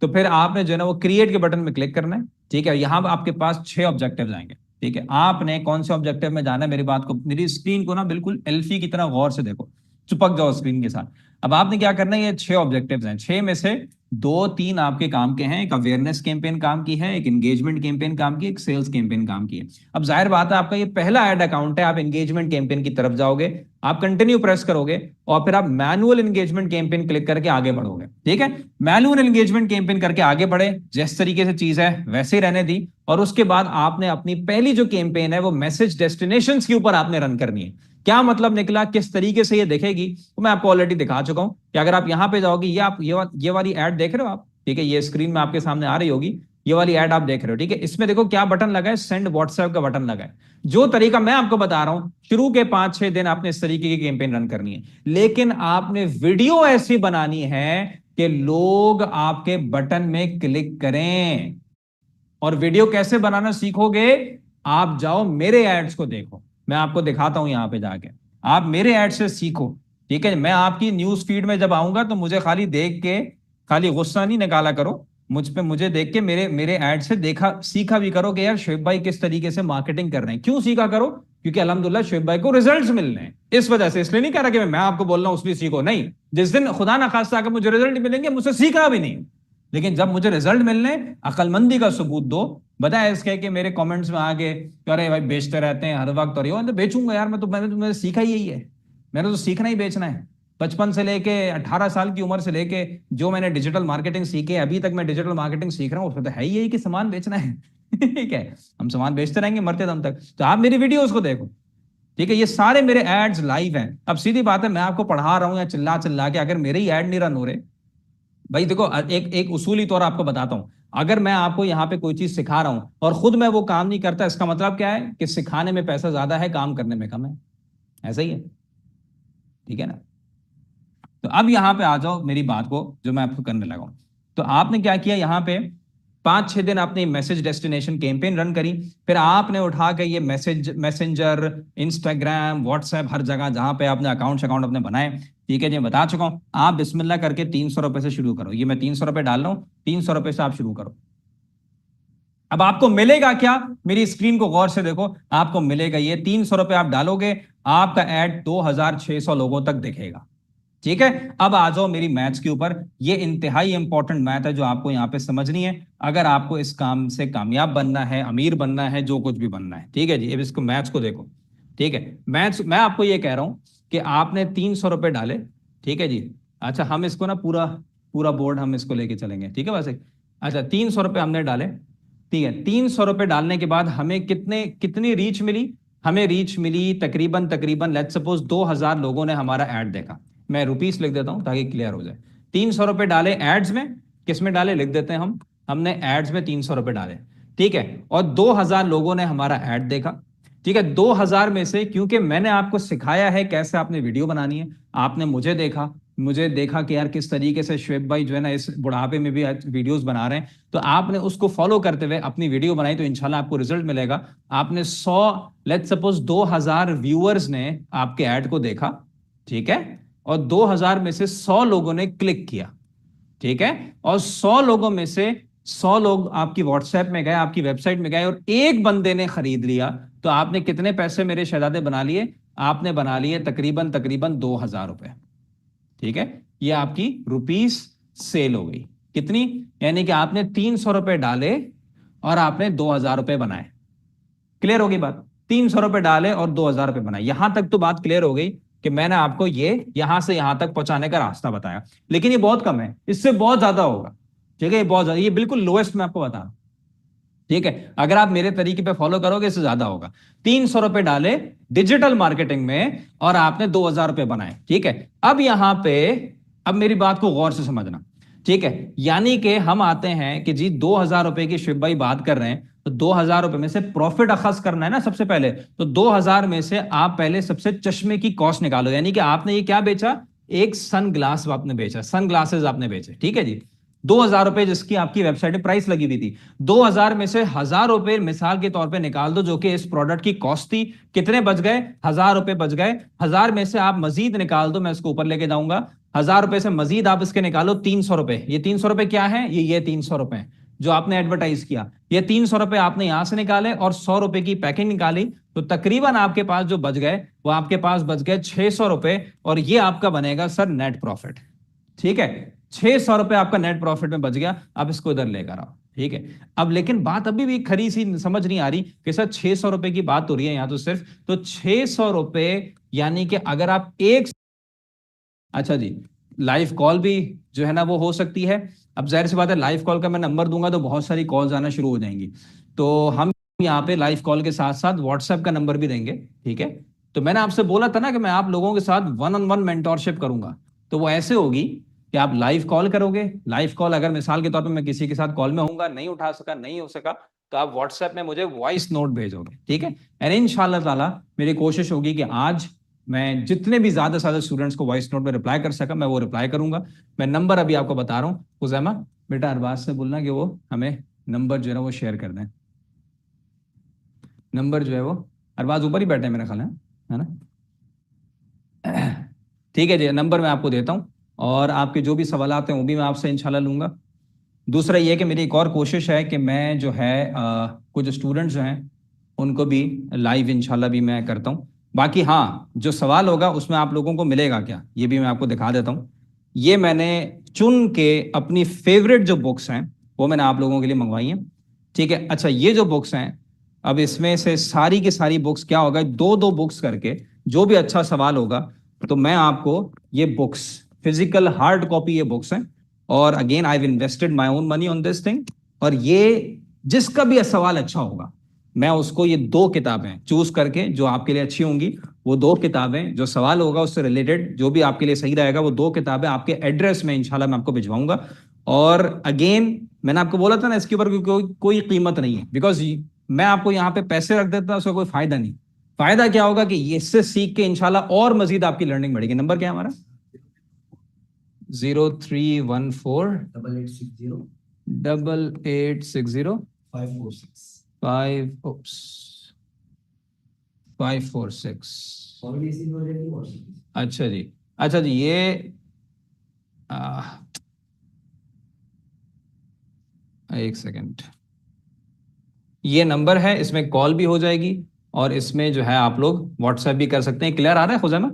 तो फिर आपने जो है ना वो क्रिएट के बटन में क्लिक करना है। ठीक है, यहां आपके पास 6 ऑब्जेक्टिव्स आएंगे। ठीक है, आपने कौन से ऑब्जेक्टिव में जाना है, मेरी बात को, मेरी स्क्रीन को ना बिल्कुल एल्फी की तरह गौर से देखो, चिपक जाओ स्क्रीन के साथ। अब आपने क्या करना है, ये 6 ऑब्जेक्टिव्स हैं, 6 में से 2-3 आपके काम के हैं, एक अवेयरनेस कैंपेन काम की है, एक एंगेजमेंट कैंपेन काम की, एक सेल्स कैंपेन काम की है। अब जाहिर बात है आपका ये पहला ऐड अकाउंट है, आप एंगेजमेंट कैंपेन की तरफ जाओगे, आप कंटिन्यू प्रेस करोगे और फिर आप मैनुअल एंगेजमेंट कैंपेन क्लिक करके आगे बढ़ोगे। ठीक है, मैनुअल एंगेजमेंट कैंपेन करके आगे बढ़े, जिस तरीके से चीज है वैसे ही रहने दी, और उसके बाद आपने अपनी पहली जो कैंपेन है वो मैसेज डेस्टिनेशंस के ऊपर आपने रन करनी है। क्या मतलब निकला, किस तरीके से ये दिखेगी, तो मैं आपको ऑलरेडी दिखा चुका हूं कि अगर आप यहां पे जाओगे, ये आप ये वाली ऐड देख रहे हो आप, ठीक है, ये स्क्रीन में आपके सामने आ रही होगी, ये वाली ऐड आप देख रहे हो। ठीक है, इसमें देखो क्या बटन लगा है, सेंड व्हाट्सएप का बटन लगा है। जो तरीका मैं आपको बता रहा हूं, शुरू के 5-6 दिन आपने इस तरीके की कैंपेन रन करनी है, लेकिन आपने वीडियो ऐसी बनानी है कि लोग आपके बटन में क्लिक करें। और वीडियो कैसे बनाना सीखोगे, आप जाओ मेरे एड्स को देखो, मैं आपको दिखाता हूं यहां पे जाके, आप मेरे एड से सीखो। ठीक है, मैं आपकी न्यूज फीड में जब आऊंगा तो मुझे खाली देख के खाली गुस्सा नहीं निकाला करो मुझ पे, मुझे देख के मेरे मेरे ऐड से देखा सीखा भी करो कि यार शुएब भाई किस तरीके से मार्केटिंग कर रहे हैं। क्यों सीखा करो, क्योंकि अल्हम्दुलिल्लाह शुएब भाई को रिजल्ट्स मिल रहे हैं, इस वजह से। इसलिए नहीं कह रहा कि मैं आपको बोल रहा हूं उसलिए सीखो, नहीं, जिस दिन खुदा ना खास्ता अगर मुझे रिजल्ट मिलेंगे मुझसे सीखना भी नहीं, लेकिन जब मुझे रिजल्ट मिलने, अकलमंदी का सबूत दो। बताया इसके कि मेरे कमेंट्स में आगे अरे भाई बेचते रहते हैं हर वक्त, और ये बेचूंगा यार, मैंने तो सीखा ही यही है, मैंने तो सीखना ही बेचना है। बचपन से लेके 18 साल की उम्र से लेके जो मैंने डिजिटल मार्केटिंग सीखी है, अभी तक मैं डिजिटल मार्केटिंग सीख रहा हूँ, उसमें तो है ही यही कि सामान बेचना है। ठीक है, हम सामान बेचते रहेंगे मरते दम तक। तो आप मेरी वीडियोस को देखो। ठीक है, ये सारे मेरे एड्स लाइव हैं। अब सीधी बात है, मैं आपको पढ़ा रहा हूं या चिल्ला चिल्ला के, अगर मेरे ही एड नहीं रन हो रहे, भाई देखो, एक उसूली तौर आपको बताता हूं, अगर मैं आपको यहां पे कोई चीज सिखा रहा हूं और खुद मैं वो काम नहीं करता, इसका मतलब क्या है कि सिखाने में पैसा ज्यादा है, काम करने में कम है। ऐसा ही है, ठीक है ना। तो अब यहां पे आ जाओ मेरी बात को, जो मैं आपको करने लगा हूं। तो आपने क्या किया, यहां पे 5-6 दिन आपने मैसेज डेस्टिनेशन कैंपेन रन करी, फिर आपने उठा के ये मैसेंजर, इंस्टाग्राम, व्हाट्सएप, हर जगह जहां पे आपने अकाउंट अपने बनाए, ठीक है जी, बता चुका हूं, आप बिस्मिल्लाह करके 300 रुपए से शुरू करो। ये मैं 300 रुपए डाल रहा हूं, 300 रुपए से आप शुरू करो। अब आपको मिलेगा क्या, मेरी स्क्रीन को गौर से देखो, आपको मिलेगा ये 300 रुपए आप डालोगे, आपका एड 2600 लोगों तक दिखेगा। ठीक है, अब आ जाओ मेरी मैथ्स के ऊपर। ये इंतहाई इंपॉर्टेंट मैथ है जो आपको यहां पे समझनी है, अगर आपको इस काम से कामयाब बनना है, अमीर बनना है, जो कुछ भी बनना है। ठीक है जी, अब इसको मैथ्स को देखो। ठीक है, मैथ्स मैं आपको ये कह रहा हूं कि आपने 300 रुपए डाले। ठीक है जी, अच्छा हम इसको ना पूरा पूरा बोर्ड हम इसको लेके चलेंगे, ठीक है वैसे। अच्छा 300 रुपए हमने डाले, ठीक है, 300 रुपए डालने के बाद हमें कितनी रीच मिली, हमें रीच मिली तकरीबन तकरीबन लेट्स सपोज 2000 लोगों ने हमारा ऐड देखा। मैं रुपीस लिख देता हूं ताकि क्लियर हो जाए। 300 रुपए डाले एड्स में, किस में डाले लिख देते हैं हम, हमने एड्स में 300 रुपए डाले। ठीक है, और 2000 लोगों ने हमारा ऐड देखा। ठीक है, 2000 में से, क्योंकि मैंने आपको सिखाया है कैसे आपने वीडियो बनानी है, आपने मुझे देखा कि यार किस तरीके से शुएब भाई जो है ना इस बुढ़ापे में भी वीडियोस बना रहे हैं, तो आपने उसको फॉलो करते हुए अपनी वीडियो बनाई, तो इंशाल्लाह आपको रिजल्ट मिलेगा। आपने 100 लेट्स सपोज 2000 व्यूअर्स ने आपके ऐड को देखा, ठीक है, और 2000 में से 100 लोगों ने क्लिक किया। ठीक है, और 100 लोगों में से 100 लोग आपकी व्हाट्सएप में गए, आपकी वेबसाइट में गए, और एक बंदे ने खरीद लिया, तो आपने कितने पैसे मेरे शहजादे बना लिए, आपने बना लिए तकरीबन तकरीबन 2000 रुपए। ठीक है, ये आपकी रुपीस सेल हो गई, कितनी, यानी कि आपने 300 रुपए डाले और आपने 2000 रुपए बनाए। क्लियर होगी बात, 300 रुपए डाले और 2000 रुपए बनाए। यहां तक तो बात क्लियर हो गई कि मैंने आपको ये यहां से यहां तक पहुंचाने का रास्ता बताया, लेकिन ये बहुत कम है, इससे बहुत ज्यादा होगा। ठीक है, ये बहुत ज्यादा, ये बिल्कुल लोएस्ट मैं आपको बता रहा हूं। ठीक है, अगर आप मेरे तरीके पे फॉलो करोगे इससे ज्यादा होगा। 300 रुपए डाले डिजिटल मार्केटिंग में और आपने 2000 रुपए बनाए। ठीक है, अब यहां पे अब मेरी बात को गौर से समझना, ठीक है। यानी कि हम आते हैं कि जी 2,000 रुपए की शिव भाई बात कर रहे हैं, तो 2,000 रुपए में से प्रॉफिट अखज करना है ना सबसे पहले। तो 2,000 में से आप पहले सबसे चश्मे की कॉस्ट निकालो, यानी कि आपने ये क्या बेचा, एक सन ग्लास आपने बेचा, सन ग्लासेस आपने बेचे, ठीक है जी। 2,000 रुपए जिसकी आपकी वेबसाइट पे प्राइस लगी हुई थी, 2,000 में से 1,000 रुपए मिसाल के तौर पे निकाल दो जो कि इस प्रोडक्ट की कॉस्ट थी। कितने बच गए, 1,000 रुपए बच गए। 1,000 में से आप मजीद निकाल दो, मैं इसको ऊपर लेके जाऊंगा। 1,000 रुपए से मजीद आप इसके निकालो 300 रुपए। ये 300 रुपए क्या है, ये 300 रुपए जो आपने एडवर्टाइज किया, ये 300 रुपए आपने यहां से निकाले और 100 रुपए की पैकिंग निकाली, तो तकरीबन आपके पास जो बच गए वो आपके पास बच गए 600 रुपए, और ये आपका बनेगा सर नेट प्रॉफिट, ठीक है। 600 रुपए आपका नेट प्रॉफिट में बच गया। अब इसको इधर लेकर आओ, ठीक है। अब लेकिन बात अभी भी खरी सी समझ नहीं आ रही कि सर 600 रुपए की बात हो रही है यहां, तो सिर्फ तो 600 रुपए, यानी कि अगर आप एक, अच्छा जी, लाइव कॉल भी जो है ना वो हो सकती है। अब जाहिर सी बात है लाइव कॉल का मैं नंबर दूंगा तो बहुत सारी कॉल्स आना शुरू हो जाएंगी, तो हम यहाँ पे लाइव कॉल के साथ साथ व्हाट्सएप का नंबर भी देंगे, ठीक है। तो मैंने आपसे बोला था ना कि मैं आप लोगों के साथ 1-on-1 मेंटोरशिप करूंगा, तो वो ऐसे होगी कि आप लाइव कॉल करोगे। लाइव कॉल अगर मिसाल के तौर पे मैं किसी के साथ कॉल में होऊंगा, नहीं उठा सका, नहीं हो सका, तो आप व्हाट्सएप में मुझे वॉइस नोट भेजोगे, ठीक है। एंड इंशाल्लाह ताला मेरी कोशिश होगी कि आज मैं जितने भी ज्यादा से ज्यादा स्टूडेंट्स को वॉइस नोट में रिप्लाई कर सका मैं वो रिप्लाई करूंगा। मैं नंबर अभी आपको बता रहा हूँ। उजैमा बेटा अरबाज से बोलना कि वो हमें नंबर जो है ना वो शेयर कर दें। नंबर जो है वो अरबाज ऊपर ही बैठे हैं मेरा ख्याल है ना, ठीक है जी। नंबर मैं आपको देता हूँ और आपके जो भी सवाल हैं वो भी मैं आपसे इंशाल्लाह लूंगा। दूसरा ये कि मेरी एक और कोशिश है कि मैं जो है कुछ स्टूडेंट्स जो हैं उनको भी लाइव इंशाल्लाह भी मैं करता हूँ। बाकी हाँ, जो सवाल होगा उसमें आप लोगों को मिलेगा क्या, ये भी मैं आपको दिखा देता हूँ। ये मैंने चुन के अपनी फेवरेट जो बुक्स हैं वो मैंने आप लोगों के लिए मंगवाई हैं, ठीक है। अच्छा, ये जो बुक्स हैं, अब इसमें से सारी की सारी बुक्स क्या होगा, 2-2 बुक्स करके जो भी अच्छा सवाल होगा तो मैं आपको ये बुक्स, फिजिकल हार्ड कॉपी ये बुक्स हैं, और again I have invested my own money on this thing, और ये जिसका भी सवाल अच्छा होगा मैं उसको ये 2 किताबें चूज करके जो आपके लिए अच्छी होंगी, वो 2 किताबें जो सवाल होगा उससे रिलेटेड जो भी आपके लिए सही रहेगा वो 2 किताबें आपके एड्रेस में इंशाल्लाह मैं आपको भिजवाऊंगा। और अगेन मैंने आपको बोला था ना इसके ऊपर कोई कीमत नहीं है, बिकॉज मैं आपको यहाँ पे पैसे रख देता उसका कोई फायदा नहीं। फायदा क्या होगा कि ये इससे सीख के इंशाल्लाह और मजीद आपकी लर्निंग बढ़ेगी। नंबर क्या है हमारा, 0314 8860 546। अच्छा जी, अच्छा जी, ये एक सेकंड, ये नंबर है, इसमें कॉल भी हो जाएगी और इसमें जो है आप लोग व्हाट्सएप भी कर सकते हैं। क्लियर आ रहा है खुजैमा,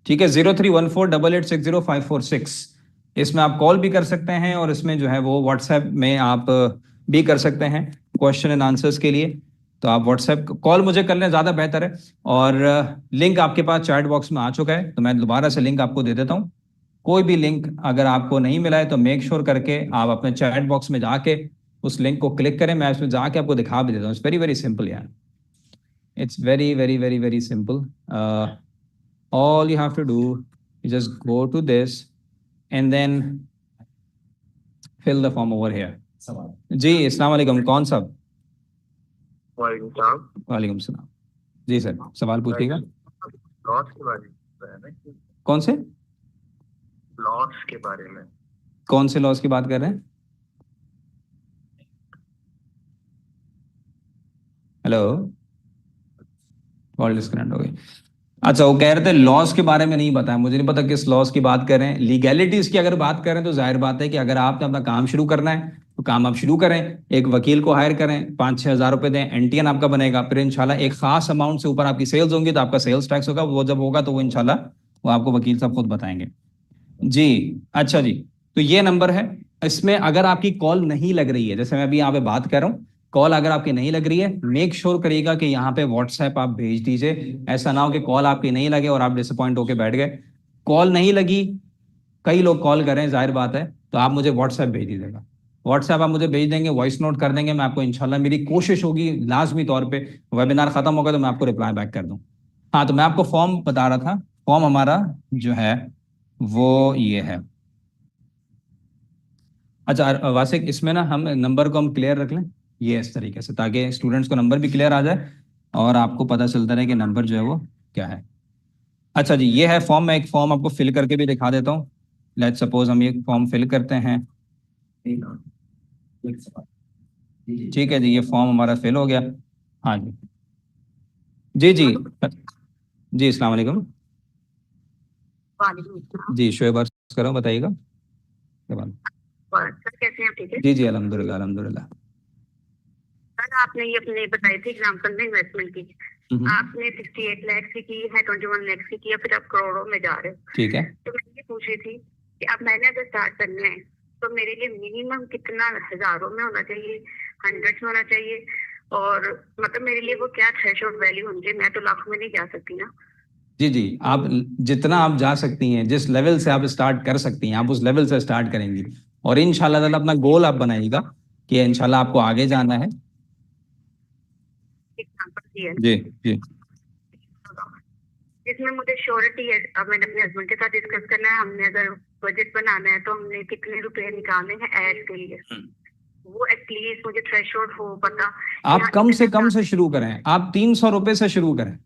ठीक है। 03148860 इसमें आप कॉल भी कर सकते हैं और इसमें जो है वो व्हाट्सएप में आप भी कर सकते हैं क्वेश्चन एंड आंसर्स के लिए। तो आप व्हाट्सएप कॉल मुझे कर लें, ज़्यादा बेहतर है। और लिंक आपके पास चैट बॉक्स में आ चुका है, तो मैं दोबारा से लिंक आपको दे देता हूँ। कोई भी लिंक अगर आपको नहीं मिला है तो मेक श्योर करके आप अपने चैट बॉक्स में जाके उस लिंक को क्लिक करें। मैं इसमें जाके आपको दिखा भी देता हूँ। इट्स वेरी वेरी सिंपल यार, it's very very very very simple. all you have to do is just go to this and then fill the form over here. जी अस्सलाम वालेकुम, कौन साहब? वालेकुम सलाम। जी सर, सवाल पूछिएगा। लॉस के बारे में, कौन से लॉस के बारे में? कौन से लॉस की बात कर रहे हैं? हेलो, कॉल डिस्कनेक्ट हो गई। अच्छा, वो कह रहे थे लॉस के बारे में नहीं बताया, मुझे नहीं पता किस लॉस की बात कर रहे हैं। लीगैलिटीज की अगर बात करें तो जाहिर बात है कि अगर आपने अपना काम शुरू करना है तो काम आप शुरू करें, एक वकील को हायर करें, 5-6 हज़ार रुपए दें, एनटीएन आपका बनेगा, फिर इंशाल्लाह एक खास अमाउंट से ऊपर आपकी सेल्स होंगी तो आपका सेल्स टैक्स होगा, वो जब होगा तो वो इंशाल्लाह वो आपको वकील साहब खुद बताएंगे। जी अच्छा जी, तो ये नंबर है। इसमें अगर आपकी कॉल नहीं लग रही है, जैसे मैं अभी यहाँ पे बात कर रहा हूँ, कॉल अगर आपकी नहीं लग रही है मेक श्योर करिएगा कि यहाँ पे व्हाट्सएप आप भेज दीजिए। ऐसा ना हो कि कॉल आपकी नहीं लगे और आप डिसअपॉइंट होकर बैठ गए। कॉल नहीं लगी, कई लोग कॉल कर रहे हैं, जाहिर बात है, तो आप मुझे व्हाट्सएप भेज दीजिएगा। व्हाट्सएप आप मुझे भेज देंगे, वॉइस नोट कर देंगे, मैं आपको इंशाल्लाह मेरी कोशिश होगी लाजमी तौर पे वेबिनार खत्म होगा तो मैं आपको रिप्लाई बैक कर दूं। हाँ, तो मैं आपको फॉर्म बता रहा था। फॉर्म हमारा जो है वो ये है। अच्छा वासिक, इसमें ना हम नंबर को हम क्लियर रख लें ये इस तरीके से, ताकि स्टूडेंट्स को नंबर भी क्लियर आ जाए और आपको पता चलता रहे कि नंबर जो है वो क्या है। अच्छा जी, ये है फॉर्म। मैं एक फॉर्म आपको फिल करके भी दिखा देता हूँ। लेट्स सपोज हम ये फॉर्म फिल करते हैं। ठीक है जी, ये फॉर्म हमारा फिल हो गया। हाँ जी जी जी जी, अस्सलाम वालेकुम। वालेकुम अस्सलाम। जी शोएब अर्ज कर रहा हूँ, बताइएगा क्या बात? और सर कैसे हैं आप? ठीक है जी जी, अल्हम्दुलिल्लाह अल्हम्दुलिल्लाह। सर, आपने ये अपने बताई थी एग्जाम्पल में इन्वेस्टमेंट की। आपने 68 लाख की है, 21 लाख की है, फिर आप करोड़ों में जा रहे हो। ठीक है। तो मैं ये पूछ रही थी कि अब मैंने अगर स्टार्ट करना है तो मेरे लिए मिनिमम कितना हजारों में होना चाहिए, हंड्रेड्स में होना चाहिए, और मतलब मेरे लिए वो क्या थ्रेशोल्ड वैल्यू होनी चाहिए? मैं तो लाखों में नहीं जा सकती ना। जी जी, आप जितना आप जा सकती हैं, जिस लेवल से आप स्टार्ट कर सकती हैं, आप उस लेवल से स्टार्ट करेंगी और इंशाल्लाह ताला अपना गोल आप बनाइएगा कि इंशाल्लाह आपको आगे जाना है। एग्जाम्पल दिया जी जी जिसमें मुझे श्योरिटी है। अब मैंने अपने हस्बैंड के साथ डिस्कस करना है, हमने अगर बजट बनाना है तो हमने कितने रुपए निकालने हैं ऐड के लिए, वो एटलीस्ट मुझे थ्रेशोल्ड हो पता। आप कम से कम से शुरू करें। आप 300 रुपए से शुरू करें,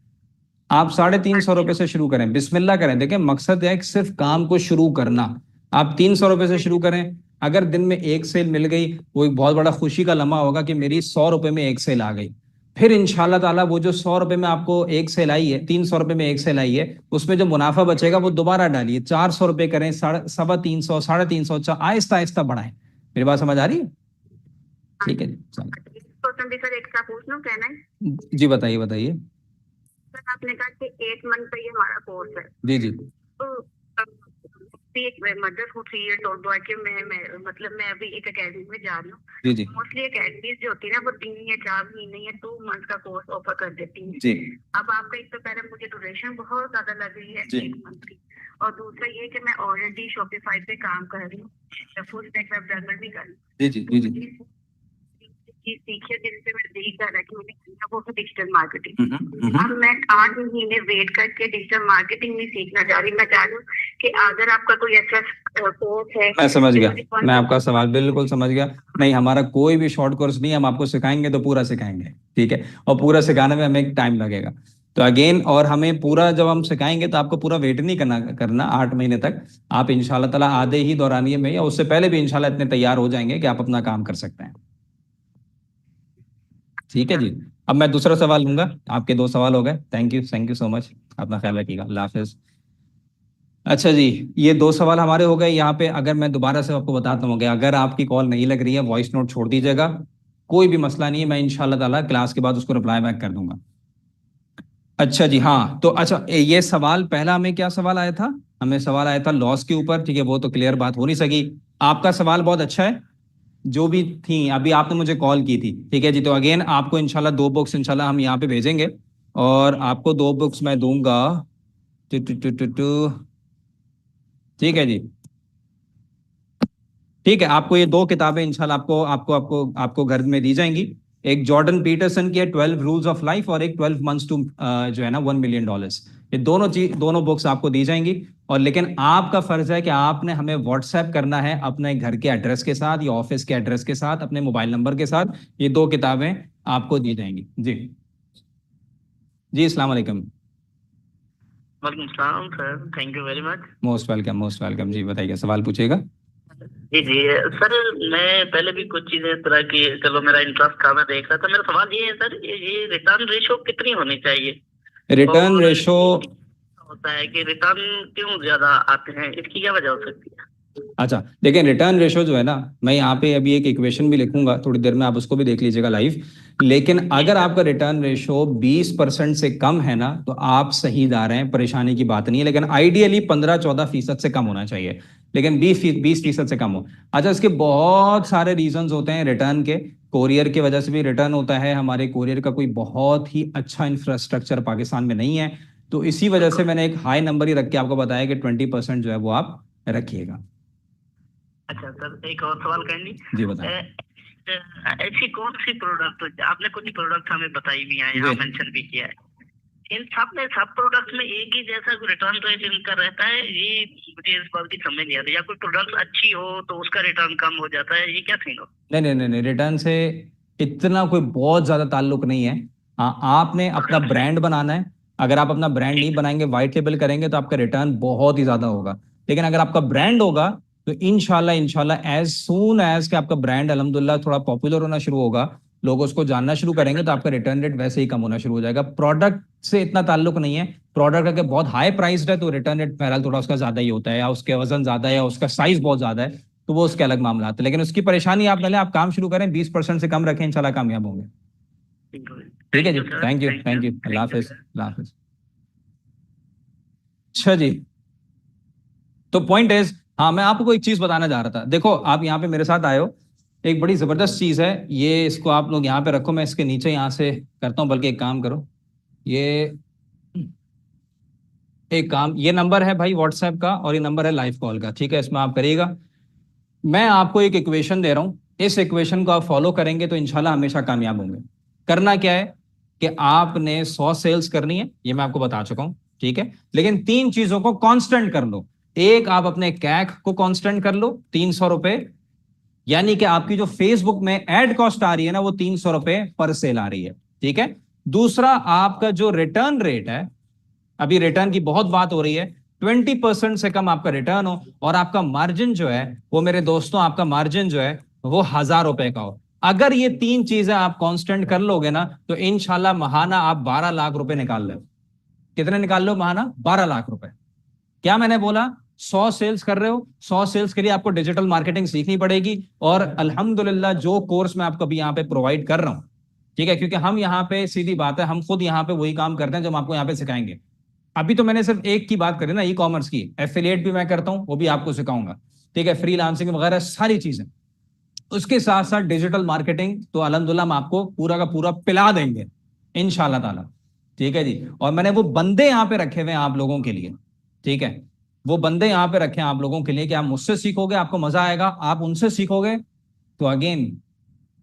आप 350 रुपए से शुरू करें, बिस्मिल्लाह करें। देखें, मकसद है कि सिर्फ काम को शुरू करना। आप 300 रुपए से शुरू करें। अगर दिन में एक सेल मिल गई, वो एक बहुत बड़ा खुशी का लम्हा होगा कि मेरी 100 रुपए में एक सेल आ गई। फिर इंशाल्लाह ताला वो जो 100 रुपए में आपको एक सेल आई है, 300 रुपए में एक सेल आई है, उसमें जो मुनाफा बचेगा वो दोबारा डालिए। 400 रुपए करें, 350, 350, आहिस्ता आहिस्ता बढ़ाएं। मेरी बात समझ आ रही है? ठीक है जी, चलिए। तो भी सर एक्स्ट्रा पूछ लूं, कहना है? जी बताइए बताइए। सर आपने कहा कि 8 मंथ का ये हमारा कोर्स है, जी जी तो भी एक मदर हूँ 3 years old बॉय के, मैं मतलब मैं अभी एक एकेडमी में जा रही हूँ। जी जी मोस्टली एकेडमीज जो होती है ना वो 3 या 4 महीने या 2 मंथ का कोर्स ऑफर कर देती है। जी अब आपका एक तो पहले मुझे ड्यूरेशन बहुत ज्यादा लग रही है जी। 8 मंथ की, और दूसरा ये कि मैं ऑलरेडी शॉपिफाई पे काम कर रही हूँ, फुल स्टैक वेब डेवलपर भी कर रही हूँ। जी जी जी जी। चीज सीखी है जिससे मैं दिल कर रहा है कि मुझे सीखना, वो है डिजिटल मार्केटिंग। अब मैं 8 महीने वेट करके डिजिटल मार्केटिंग नहीं सीखना चाह रही। मैं चाह रही हूँ कि अगर आपका कोई ऐसा कोर्स है। मैं समझ गया, मैं आपका सवाल बिल्कुल समझ गया। नहीं, हमारा कोई भी शॉर्ट कोर्स नहीं है। हम आपको सिखाएंगे तो पूरा सिखाएंगे, ठीक है, और पूरा सिखाने में हमें एक टाइम लगेगा। तो अगेन, और हमें पूरा जब हम सिखाएंगे तो आपको पूरा वेट नहीं करना 8 महीने तक। आप इंशाल्लाह ताला आधे ही दौरानिए में या उससे पहले भी इंशाल्लाह इतने तैयार हो जाएंगे कि आप अपना काम कर सकते हैं। ठीक है जी। अब मैं दूसरा सवाल लूंगा। आपके 2 सवाल हो गए। Thank you so much. अपना ख्याल रखिएगा। अल्लाह हाफिज। अच्छा जी, ये 2 सवाल हमारे हो गए। यहाँ पे अगर मैं दोबारा से आपको बताता हूँ कि अगर आपकी कॉल नहीं लग रही है, वॉइस नोट छोड़ दीजिएगा, कोई भी मसला नहीं है। मैं इंशाल्लाह ताला क्लास के बाद उसको रिप्लाई बैक कर दूंगा। अच्छा जी, हाँ तो अच्छा, ये सवाल पहला हमें क्या सवाल आया था? हमें सवाल आया था लॉस के ऊपर। ठीक है, वो तो क्लियर बात हो नहीं सकी। आपका सवाल बहुत अच्छा है। जो भी थी, अभी आपने मुझे कॉल की थी, ठीक है जी। तो अगेन आपको इंशाल्लाह 2 बुक्स इंशाल्लाह हम यहाँ पे भेजेंगे और आपको 2 बुक्स मैं दूंगा। Two two two two two ठीक है जी। ठीक है, आपको ये 2 किताबें इंशाल्लाह आपको आपको आपको आपको घर में दी जाएंगी। एक जॉर्डन पीटरसन की है 12 रूल्स ऑफ लाइफ, और एक 12 मंथ्स टू जो है ना $1 मिलियन। ये दोनों बुक्स आपको दी जाएंगी। और लेकिन आपका फर्ज है कि आपने हमें व्हाट्सएप करना है अपने घर के एड्रेस के साथ या ऑफिस के एड्रेस के साथ, अपने मोबाइल नंबर के साथ। ये 2 किताबें आपको दी जाएंगी। जी जी, अस्सलाम वालेकुम। वालेकुम सलाम sir, thank you very much. Most welcome most welcome. जी बताइए, सवाल पूछिएगा। जी जी सर, मैं पहले भी कुछ चीजें इस तरह की, चलो मेरा इंटरेस्ट था, मैं देख रहा था। मेरा सवाल ये है सर, ये रिटर्न रेशो कितनी होनी चाहिए? रिटर्न और रेशो होता है कि रिटर्न क्यों ज्यादा आते हैं, इसकी क्या वजह हो सकती है? अच्छा देखिए, रिटर्न रेशो जो है ना, मैं यहाँ पे अभी एक इक्वेशन भी लिखूंगा थोड़ी देर में, आप उसको भी देख लीजिएगा लाइव। लेकिन अगर आपका रिटर्न रेशो 20% से कम है ना, तो आप सही जा रहे हैं, परेशानी की बात नहीं है। लेकिन आइडियली 15-14% से कम होना चाहिए, लेकिन 20% से कम हो। अच्छा, इसके बहुत सारे रीजंस होते हैं रिटर्न के। कोरियर की वजह से भी रिटर्न होता है। हमारे कोरियर का कोई बहुत ही अच्छा इंफ्रास्ट्रक्चर पाकिस्तान में नहीं है, तो इसी वजह से मैंने एक हाई नंबर ही रख के आपको बताया कि 20% जो है वो आप रखिएगा। अच्छा सर, एक और सवाल करेंगे जी बताएं। ऐसी कौन सी प्रोडक्ट, आपने कुछ प्रोडक्ट हमें बताई भी है, यहाँ मेंशन भी किया है इन सब प्रोडक्ट में एक ही जैसा रिटर्न रेट इनका रहता है, ये मुझे इस बात की समझ नहीं आती। या कोई प्रोडक्ट अच्छी हो तो उसका रिटर्न कम हो जाता है, ये क्या सीन हो? नहीं नहीं नहीं नहीं, रिटर्न से इतना कोई बहुत ज्यादा ताल्लुक नहीं है। हाँ, आपने अपना ब्रांड बनाना है। अगर आप अपना ब्रांड नहीं बनाएंगे, व्हाइट लेबल करेंगे, तो आपका रिटर्न बहुत ही ज्यादा होगा। लेकिन अगर आपका ब्रांड होगा तो इंशाल्लाह इंशाल्लाह एज सून एज के आपका ब्रांड अल्हम्दुलिल्लाह थोड़ा पॉपुलर होना शुरू होगा, लोग उसको जानना शुरू करेंगे, तो आपका रिटर्न रेट वैसे ही कम होना शुरू हो जाएगा। प्रोडक्ट से इतना ताल्लुक नहीं है। प्रोडक्ट अगर बहुत हाई प्राइस्ड है तो रिटर्न रेट बहरहाल थोड़ा उसका ज्यादा ही होता है, या उसके वजन ज्यादा है, या उसका साइज बहुत ज्यादा है, तो वो उसके अलग मामला है। लेकिन उसकी परेशानी आप पहले आप काम शुरू करें, 20% से कम रखें, इंशाल्लाह कामयाब होंगे। ठीक है जी, थैंक यू थैंक यू, अल्लाह हाफिज अल्लाह हाफिज। अच्छा जी, तो पॉइंट इज, हाँ मैं आपको एक चीज बताना चाह रहा था। देखो आप यहाँ पे मेरे साथ आए हो, एक बड़ी जबरदस्त चीज है ये, इसको आप लोग यहाँ पे रखो, मैं इसके नीचे यहाँ से करता हूँ। बल्कि एक काम करो, ये एक काम, ये नंबर है भाई व्हाट्सएप का, और ये नंबर है लाइव कॉल का। ठीक है, इसमें आप करिएगा। मैं आपको एक इक्वेशन दे रहा हूं, इस इक्वेशन को आप फॉलो करेंगे तो इंशाल्लाह हमेशा कामयाब होंगे। करना क्या है कि आपने 100 सेल्स करनी है, ये मैं आपको बता चुका हूं। ठीक है, लेकिन 3 चीजों को कांस्टेंट कर लो। एक, आप अपने कैक को कांस्टेंट कर लो, 300 रुपए, यानी कि आपकी जो फेसबुक में एड कॉस्ट आ रही है ना, वो 300 रुपए पर सेल आ रही है। ठीक है। दूसरा, आपका जो रिटर्न रेट है, अभी रिटर्न की बहुत बात हो रही है, 20% से कम आपका रिटर्न हो, और आपका मार्जिन जो है वो मेरे दोस्तों, आपका मार्जिन जो है वो 1000 रुपए का हो। अगर ये 3 चीजें आप कांस्टेंट कर लोगे ना, तो इंशाल्लाह महाना आप 12 लाख रुपए निकाल लो। कितने निकाल लो महाना? 12 लाख रुपए। क्या मैंने बोला? 100 सेल्स कर रहे हो, 100 सेल्स के लिए आपको डिजिटल मार्केटिंग सीखनी पड़ेगी। और अल्हम्दुलिल्लाह जो कोर्स मैं आपको अभी यहाँ पे प्रोवाइड कर रहा हूँ, ठीक है, क्योंकि हम यहाँ पे, सीधी बात है, हम खुद यहाँ पे वही काम करते हैं जो हम आपको यहाँ पे सिखाएंगे। अभी तो मैंने सिर्फ एक की बात करी ना, ई कॉमर्स की। एफिलिएट भी मैं करता हूं, वो भी आपको सिखाऊंगा। ठीक है, फ्रीलांसिंग वगैरह सारी चीजें। उसके साथ साथ डिजिटल मार्केटिंग तो अल्हम्दुलिल्लाह हम आपको पूरा का पूरा पिला देंगे इंशाल्लाह ताला। ठीक है जी। और मैंने वो बंदे यहाँ पे रखे हुए हैं आप लोगों के लिए। ठीक है, वो बंदे यहाँ पे रखे हैं आप लोगों के लिए कि आप मुझसे सीखोगे, आपको मजा आएगा, आप उनसे सीखोगे तो again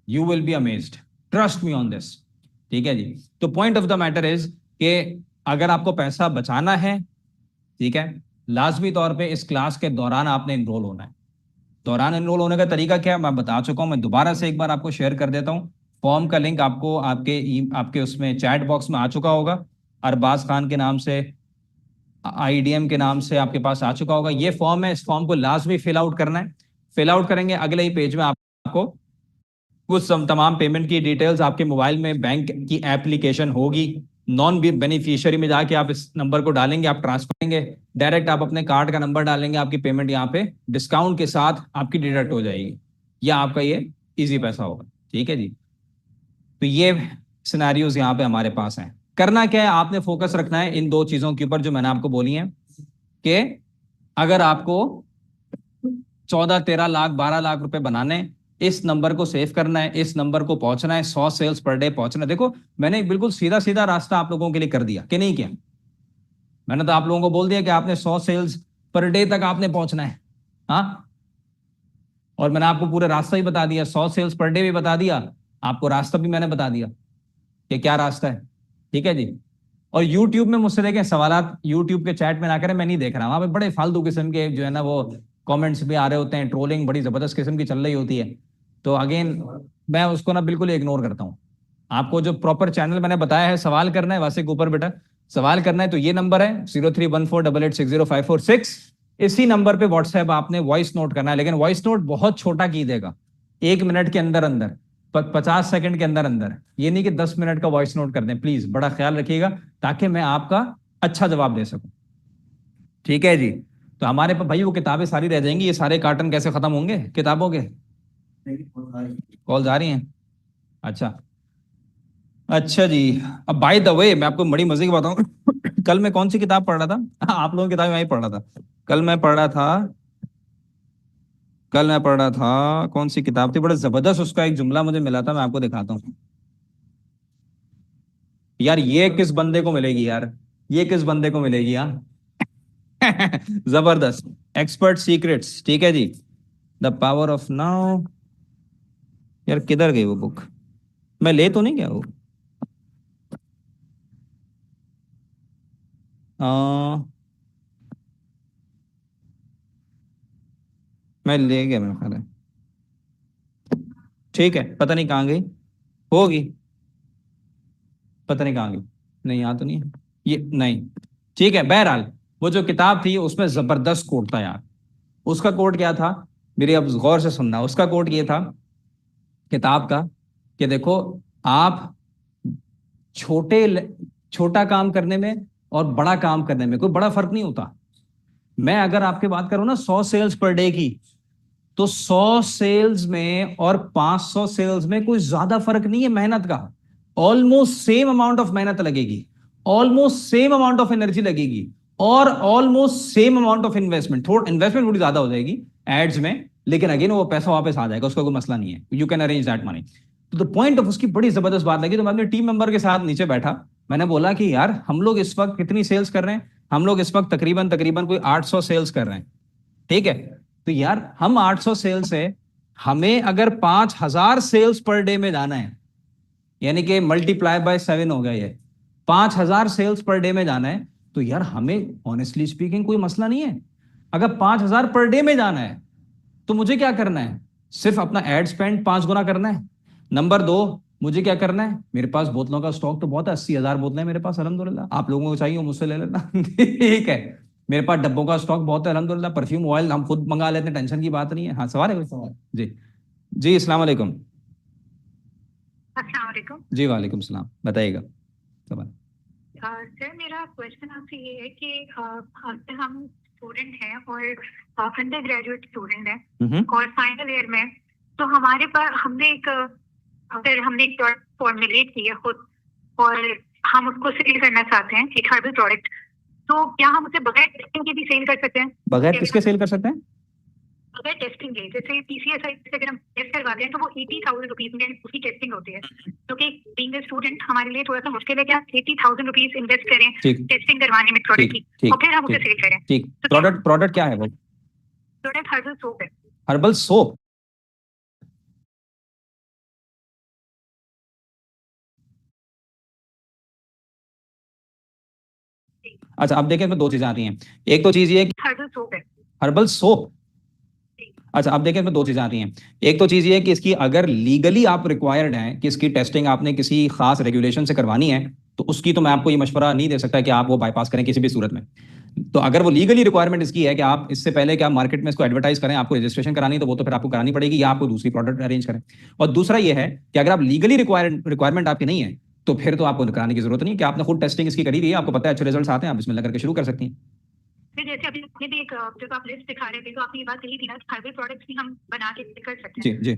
you will be amazed, trust me on this. ठीक है जी। तो point of the matter is कि अगर आपको पैसा बचाना है, ठीक है, लाजमी तौर पे इस क्लास के दौरान आपने इनरोल होना है। दौरान इनरोल होने का तरीका क्या है मैं बता चुका हूं, मैं दोबारा से एक बार आपको शेयर कर देता हूं। फॉर्म का लिंक आपको आपके उसमें चैट बॉक्स में आ चुका होगा। अरबाज खान के नाम से, IDM के नाम से आपके पास आ चुका होगा। ये फॉर्म है, इस फॉर्म को लाजमी फिल आउट करना है। फिल आउट करेंगे, अगले ही पेज में आपको कुछ तमाम पेमेंट की डिटेल्स, आपके मोबाइल में बैंक की एप्लीकेशन होगी, नॉन बेनिफिशियरी में जाके आप इस नंबर को डालेंगे, आप ट्रांसफर करेंगे, डायरेक्ट आप अपने कार्ड का नंबर डालेंगे, आपकी पेमेंट यहाँ पे डिस्काउंट के साथ आपकी डिडक्ट हो जाएगी, या आपका ये इजी पैसा होगा। ठीक है जी। तो ये सिनेरियोज यहाँ पे हमारे पास हैं। करना क्या है, आपने फोकस रखना है इन 2 चीजों के ऊपर जो मैंने आपको बोली हैं, कि अगर आपको 14, 13 लाख, 12 लाख रुपए बनाने, इस नंबर को सेव करना है, इस नंबर को पहुंचना है, 100 सेल्स पर डे पहुंचना है। देखो मैंने बिल्कुल सीधा सीधा रास्ता आप लोगों के लिए कर दिया कि नहीं किया? मैंने तो आप लोगों को बोल दिया कि आपने 100 सेल्स पर डे तक आपने पहुंचना है। हाँ, और मैंने आपको पूरे रास्ता ही बता दिया, 100 सेल्स पर डे भी बता दिया, आपको रास्ता भी मैंने बता दिया कि क्या रास्ता है। ठीक है जी। और YouTube में मुझसे देखें सवालात, YouTube के चैट में ना करें, मैं नहीं देख रहा। वहां पे बड़े फालतू किस्म के जो है ना वो कमेंट्स भी आ रहे होते हैं, ट्रोलिंग बड़ी जबरदस्त किस्म की चल रही होती है। तो अगेन मैं उसको ना बिल्कुल इग्नोर करता हूँ। आपको जो प्रॉपर चैनल मैंने बताया है, सवाल करना है वासिक ऊपर बेटा, सवाल करना है तो ये नंबर है 0314886056। इसी नंबर पे व्हाट्सएप आपने वॉइस नोट करना है, लेकिन वॉइस नोट बहुत छोटा कीजिएगा, 1 मिनट के अंदर अंदर, 50 सेकंड के अंदर अंदर। ये नहीं कि 10 मिनट का वॉइस नोट कर दें, प्लीज बड़ा ख्याल रखिएगा ताकि मैं आपका अच्छा जवाब दे सकूं। ठीक है जी। तो हमारे पास भाई वो किताबें सारी रह जाएंगी, ये सारे कार्टन कैसे खत्म होंगे किताबों के? कॉल आ रही हैं? अच्छा जी। अब बाय द वे मैं आपको बड़ी मजे की बताऊं कल मैं कौन सी किताब पढ़ रहा था? आप लोगों की किताब मैं ही पढ़ रहा था। कल मैं पढ़ रहा था कौन सी किताब थी, बड़ा जबरदस्त उसका एक जुमला मुझे मिला था, मैं आपको दिखाता हूँ। यार ये किस बंदे को मिलेगी यार, ये किस बंदे को मिलेगी यार जबरदस्त, एक्सपर्ट सीक्रेट्स। ठीक है जी। The power of now. यार किधर गई वो बुक? मैं ले तो नहीं गया वो? मैं ले गया, मेरे ख्याल है। ठीक है, पता नहीं कहाँ गई होगी, पता नहीं कहाँ गई। नहीं, यहाँ तो नहीं है ये, नहीं। ठीक है, बहरहाल वो जो किताब थी उसमें जबरदस्त कोट था यार। उसका कोट क्या था, मेरी अब गौर से सुनना। उसका कोट ये था किताब का कि देखो, आप छोटे छोटा काम करने में और बड़ा काम करने में कोई बड़ा फर्क नहीं होता। मैं अगर आपकी बात करूं ना 100 सेल्स पर डे की, तो 100 सेल्स में और 500 सेल्स में कोई ज्यादा फर्क नहीं है मेहनत का। ऑलमोस्ट सेम अमाउंट ऑफ मेहनत लगेगी, almost same amount of energy लगेगी, और almost same amount of investment. थोड़ा इन्वेस्टमेंट थोड़ी ज्यादा हो जाएगी एड्स में, लेकिन अगेन वो पैसा वापस आ जाएगा, उसका कोई मसला नहीं है। You can arrange that money. तो द पॉइंट ऑफ उसकी बड़ी जबरदस्त बात लगी। तो मैं अपने टीम मेंबर के साथ नीचे बैठा, मैंने बोला कि यार हम लोग इस वक्त कितनी सेल्स कर रहे हैं, हम लोग इस वक्त तकरीबन तकरीबन कोई 800 सेल्स कर रहे हैं, ठीक है। तो यार हम 800 सेल्स है, हमें अगर 5000 सेल्स पर डे में जाना है, यानी कि मल्टीप्लाई बाय 7 हो गया ये, 5000 सेल्स पर डे में जाना है, तो यार हमें ऑनेस्टली स्पीकिंग कोई मसला नहीं है। अगर 5000 पर डे में जाना है तो मुझे क्या करना है, सिर्फ अपना एड स्पेंड 5 गुना करना है। नंबर 2, मुझे क्या करना है, मेरे पास बोतलों का स्टॉक तो बहुत है, 80,000 बोतलें मेरे पास अल्हम्दुलिल्लाह। आप लोगों को चाहिए मुझसे ले लेना ठीक है। मेरे पास डब्बों का स्टॉक बहुत है अल्हम्दुलिल्लाह। परफ्यूम ऑयल हम खुद मंगा लेते हैं, टेंशन की बात नहीं है। हाँ, सवाल है कोई सवाल? जी जी, अस्सलाम वालेकुम। अस्सलाम वालेकुम। जी वालेकुम सलाम, बताइएगा सवाल। सर मेरा क्वेश्चन आपसे ये है कि हम स्टूडेंट हैं और अंडर ग्रेजुएट स्टूडेंट हैं और फाइनल ईयर में, तो हमारे पास हमने एक प्रोडक्ट फॉर्मुलेट किया खुद और हम उसको सेल करना चाहते हैं, एक हर्बल प्रोडक्ट। तो क्या हम उसे बगैर टेस्टिंग के भी सेल कर सकते हैं? बगैर किसके सेल कर सकते हैं? बगैर टेस्टिंग के, जैसे पीसीएसआई से अगर हम टेस्ट करवाते हैं तो वो 80,000 रुपीज में उसकी टेस्टिंग होती है, जो कि बीइंग अ स्टूडेंट हमारे लिए थोड़ा सा मुश्किल है कि आप 80,000 रुपीज इन्वेस्ट करें टेस्टिंग करवाने में प्रोडक्ट की, और फिर हम उसे सेल करें। ठीक, प्रोडक्ट क्या है वो? प्रोडक्ट हर्बल सोप है। Herbal soap? अच्छा, अब देखिए इसमें 2 चीजें आती हैं। एक तो चीज ये कि हर्बल सोप है। हर्बल सोप, अच्छा अब देखिए इसमें 2 चीजें आती हैं। एक तो चीज ये है कि इसकी अगर लीगली आप रिक्वायर्ड हैं कि इसकी टेस्टिंग आपने किसी खास रेगुलेशन से करवानी है, तो उसकी तो मैं आपको ये मशवरा नहीं दे सकता कि आप वो बाईपास करें किसी भी सूरत में। तो अगर वो लीगली रिक्वायरमेंट इसकी है कि आप इससे पहले कि आप मार्केट में इसको एडवर्टाइज करें, आपको रजिस्ट्रेशन करानी है, तो वो तो फिर आपको करानी पड़ेगी, या आपको दूसरी प्रोडक्ट अरेंज करें। और दूसरा ये है कि अगर आप लीगली रिक्वायरमेंट आपकी नहीं है, तो फिर तो आपको कराने की जरूरत नहीं है कि आपने खुद टेस्टिंग इसकी करी हुई है, आपको पता है अच्छे रिजल्ट आते हैं, आप इसमें करके शुरू कर सकती हैं। फिर जैसे अभी आपने भी एक जब आप लिस्ट दिखा रहे थे तो आपने ये बात कही थी ना कि हर्बल प्रोडक्ट्स भी हम बना के कर सकते हैं। जी जी।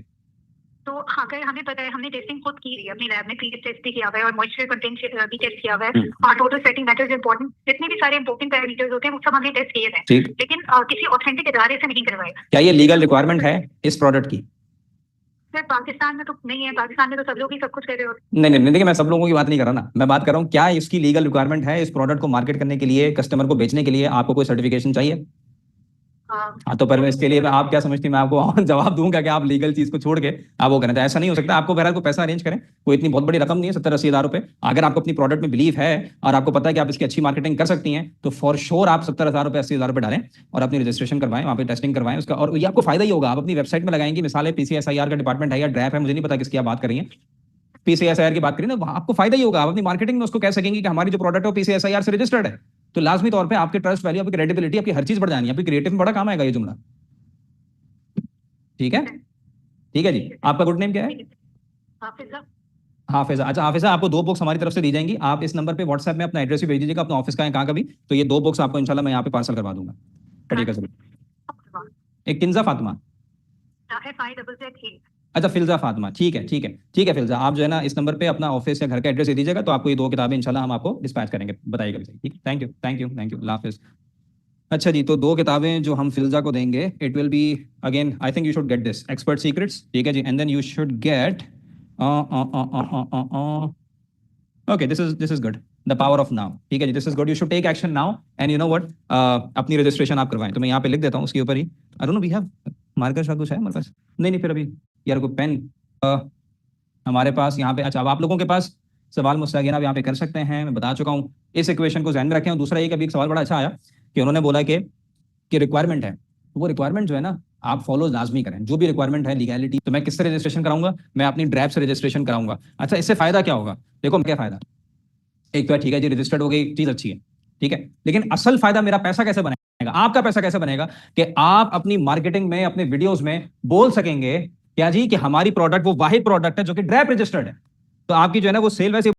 तो अगर हमें पता है, हमने टेस्टिंग खुद की है अपनी लैब में, पीएच टेस्ट भी किया हुआ है और मॉइस्चर कंटेंट भी टेस्ट किया हुआ है, और टोटल सेटिंग मैटर्स इंपॉर्टेंट, जितने भी सारे इंपॉर्टेंट पैरामीटर्स होते हैं वो सब हमने टेस्ट किए हैं, लेकिन किसी ऑथेंटिक इदारे से नहीं करवाए। क्या ये लीगल रिक्वायरमेंट है इस प्रोडक्ट की? सर पाकिस्तान में तो नहीं है, पाकिस्तान में तो सब लोग ही सब कुछ कर रहे होते हैं। नहीं नहीं, देखिए मैं सब लोगों की बात नहीं कर रहा ना, मैं बात कर रहा हूँ क्या इसकी लीगल रिक्वायरमेंट है इस प्रोडक्ट को मार्केट करने के लिए, कस्टमर को बेचने के लिए आपको कोई सर्टिफिकेशन चाहिए? हाँ, तो पर इसके लिए आप क्या समझती हैं, मैं आपको जवाब दूंगा कि आप लीगल चीज को छोड़ के आप वो करें, तो ऐसा नहीं हो सकता। आपको बहरहाल को पैसा अरेंज करें, कोई इतनी बहुत बड़ी रकम नहीं है, 70-80 हज़ार रुपए। अगर आपको अपनी प्रोडक्ट में बिलीव है और आपको पता है कि आप इसकी अच्छी मार्केटिंग कर सकती हैं, तो फॉर श्योर आप 70,000 रुपए 80,000 रुपए डालें और अपनी रजिस्ट्रेशन करवाएं, वहाँ पे टेस्टिंग करवाएं उसका, और ये आपको फायदा ही होगा। आप अपनी वेबसाइट में लगाएंगे, मिसाल PCSIR का डिपार्टमेंट है या ड्रैप है, मुझे नहीं पता किसकी आप बात करेंगे, PCSIR की बात करें ना, आपको फायदा ही होगा। आप अपनी मार्केटिंग में उसको कह सकेंगे कि हमारी जो प्रोडक्ट है वो PCSIR से रजिस्टर्ड है, तो लाजमी तौर पे आपके ट्रस्ट वैल्यू, आपकी क्रेडिबिलिटी, आपकी हर चीज बढ़ जानी है, आपकी क्रिएटिव में बड़ा काम आएगा ये जुमला। ठीक है, ठीक है जी। आपका गुड नेम क्या है? हाफिजा। अच्छा हाफिजा, आपको 2 बुक्स हमारी तरफ से दी जाएंगी। आप इस नंबर पे व्हाट्सएप में अपना एड्रेस भी भेज दीजिएगा, अपना ऑफिस का है कहाँ का भी, तो ये 2 बुक्स आपको इंशाल्लाह मैं यहाँ पे पार्सल करवा दूंगा। पढ़िएगा सर। एक किंजा फातिमा, अच्छा फिल्जा फातिमा, ठीक है ठीक है ठीक है। फिल्जा, आप जो है ना इस नंबर पे अपना ऑफिस या घर का एड्रेस दे दीजिएगा, तो आपको ये 2 किताबें इंशाल्लाह हम आपको डिस्पैच करेंगे। बताइएगा भी सही, ठीक है। Thank you thank you thank you, अल्लाह हाफिज़। अच्छा जी, तो 2 किताबें जो हम फिल्जा को देंगे, it will be again, I think you should get this, expert secrets, ठीक है जी, and then you should get okay, this is good, the power of now, ठीक है जी, this is good, you should take action now and you know what, अपनी रजिस्ट्रेशन आप करवाएं। तो मैं यहाँ पे लिख देता हूँ उसके ऊपर ही, I don't know we have marker शायद कुछ है हमारे पास, नहीं फिर अभी यार कोई पेन हमारे पास यहाँ पे, अच्छा अब आप लोगों के पास सवाल मुझसे अगेन आप यहाँ पे कर सकते हैं, मैं बता चुका हूँ। इस इक्वेशन को ध्यान में रखें। और दूसरा एक अभी एक सवाल बड़ा अच्छा आया कि उन्होंने बोला कि रिक्वायरमेंट है, तो वो रिक्वायरमेंट जो है ना आप फॉलो लाजमी करें, जो भी रिक्वायरमेंट है लीगैलिटी। तो मैं किससे रजिस्ट्रेशन कराऊंगा? मैं अपनी ड्राइव से रजिस्ट्रेशन कराऊंगा। अच्छा, इससे फायदा क्या होगा? देखो क्या फायदा, एक तो ठीक है जी रजिस्टर्ड हो गई, चीज अच्छी है, ठीक है, लेकिन असल फायदा मेरा पैसा कैसे बनेगा, आपका पैसा कैसे बनेगा कि आप अपनी मार्केटिंग में, अपने वीडियोस में बोल सकेंगे क्या जी कि हमारी प्रोडक्ट वो वाहिद प्रोडक्ट है जो कि ड्राइव रजिस्टर्ड है, तो आपकी जो है ना वो सेल वैसे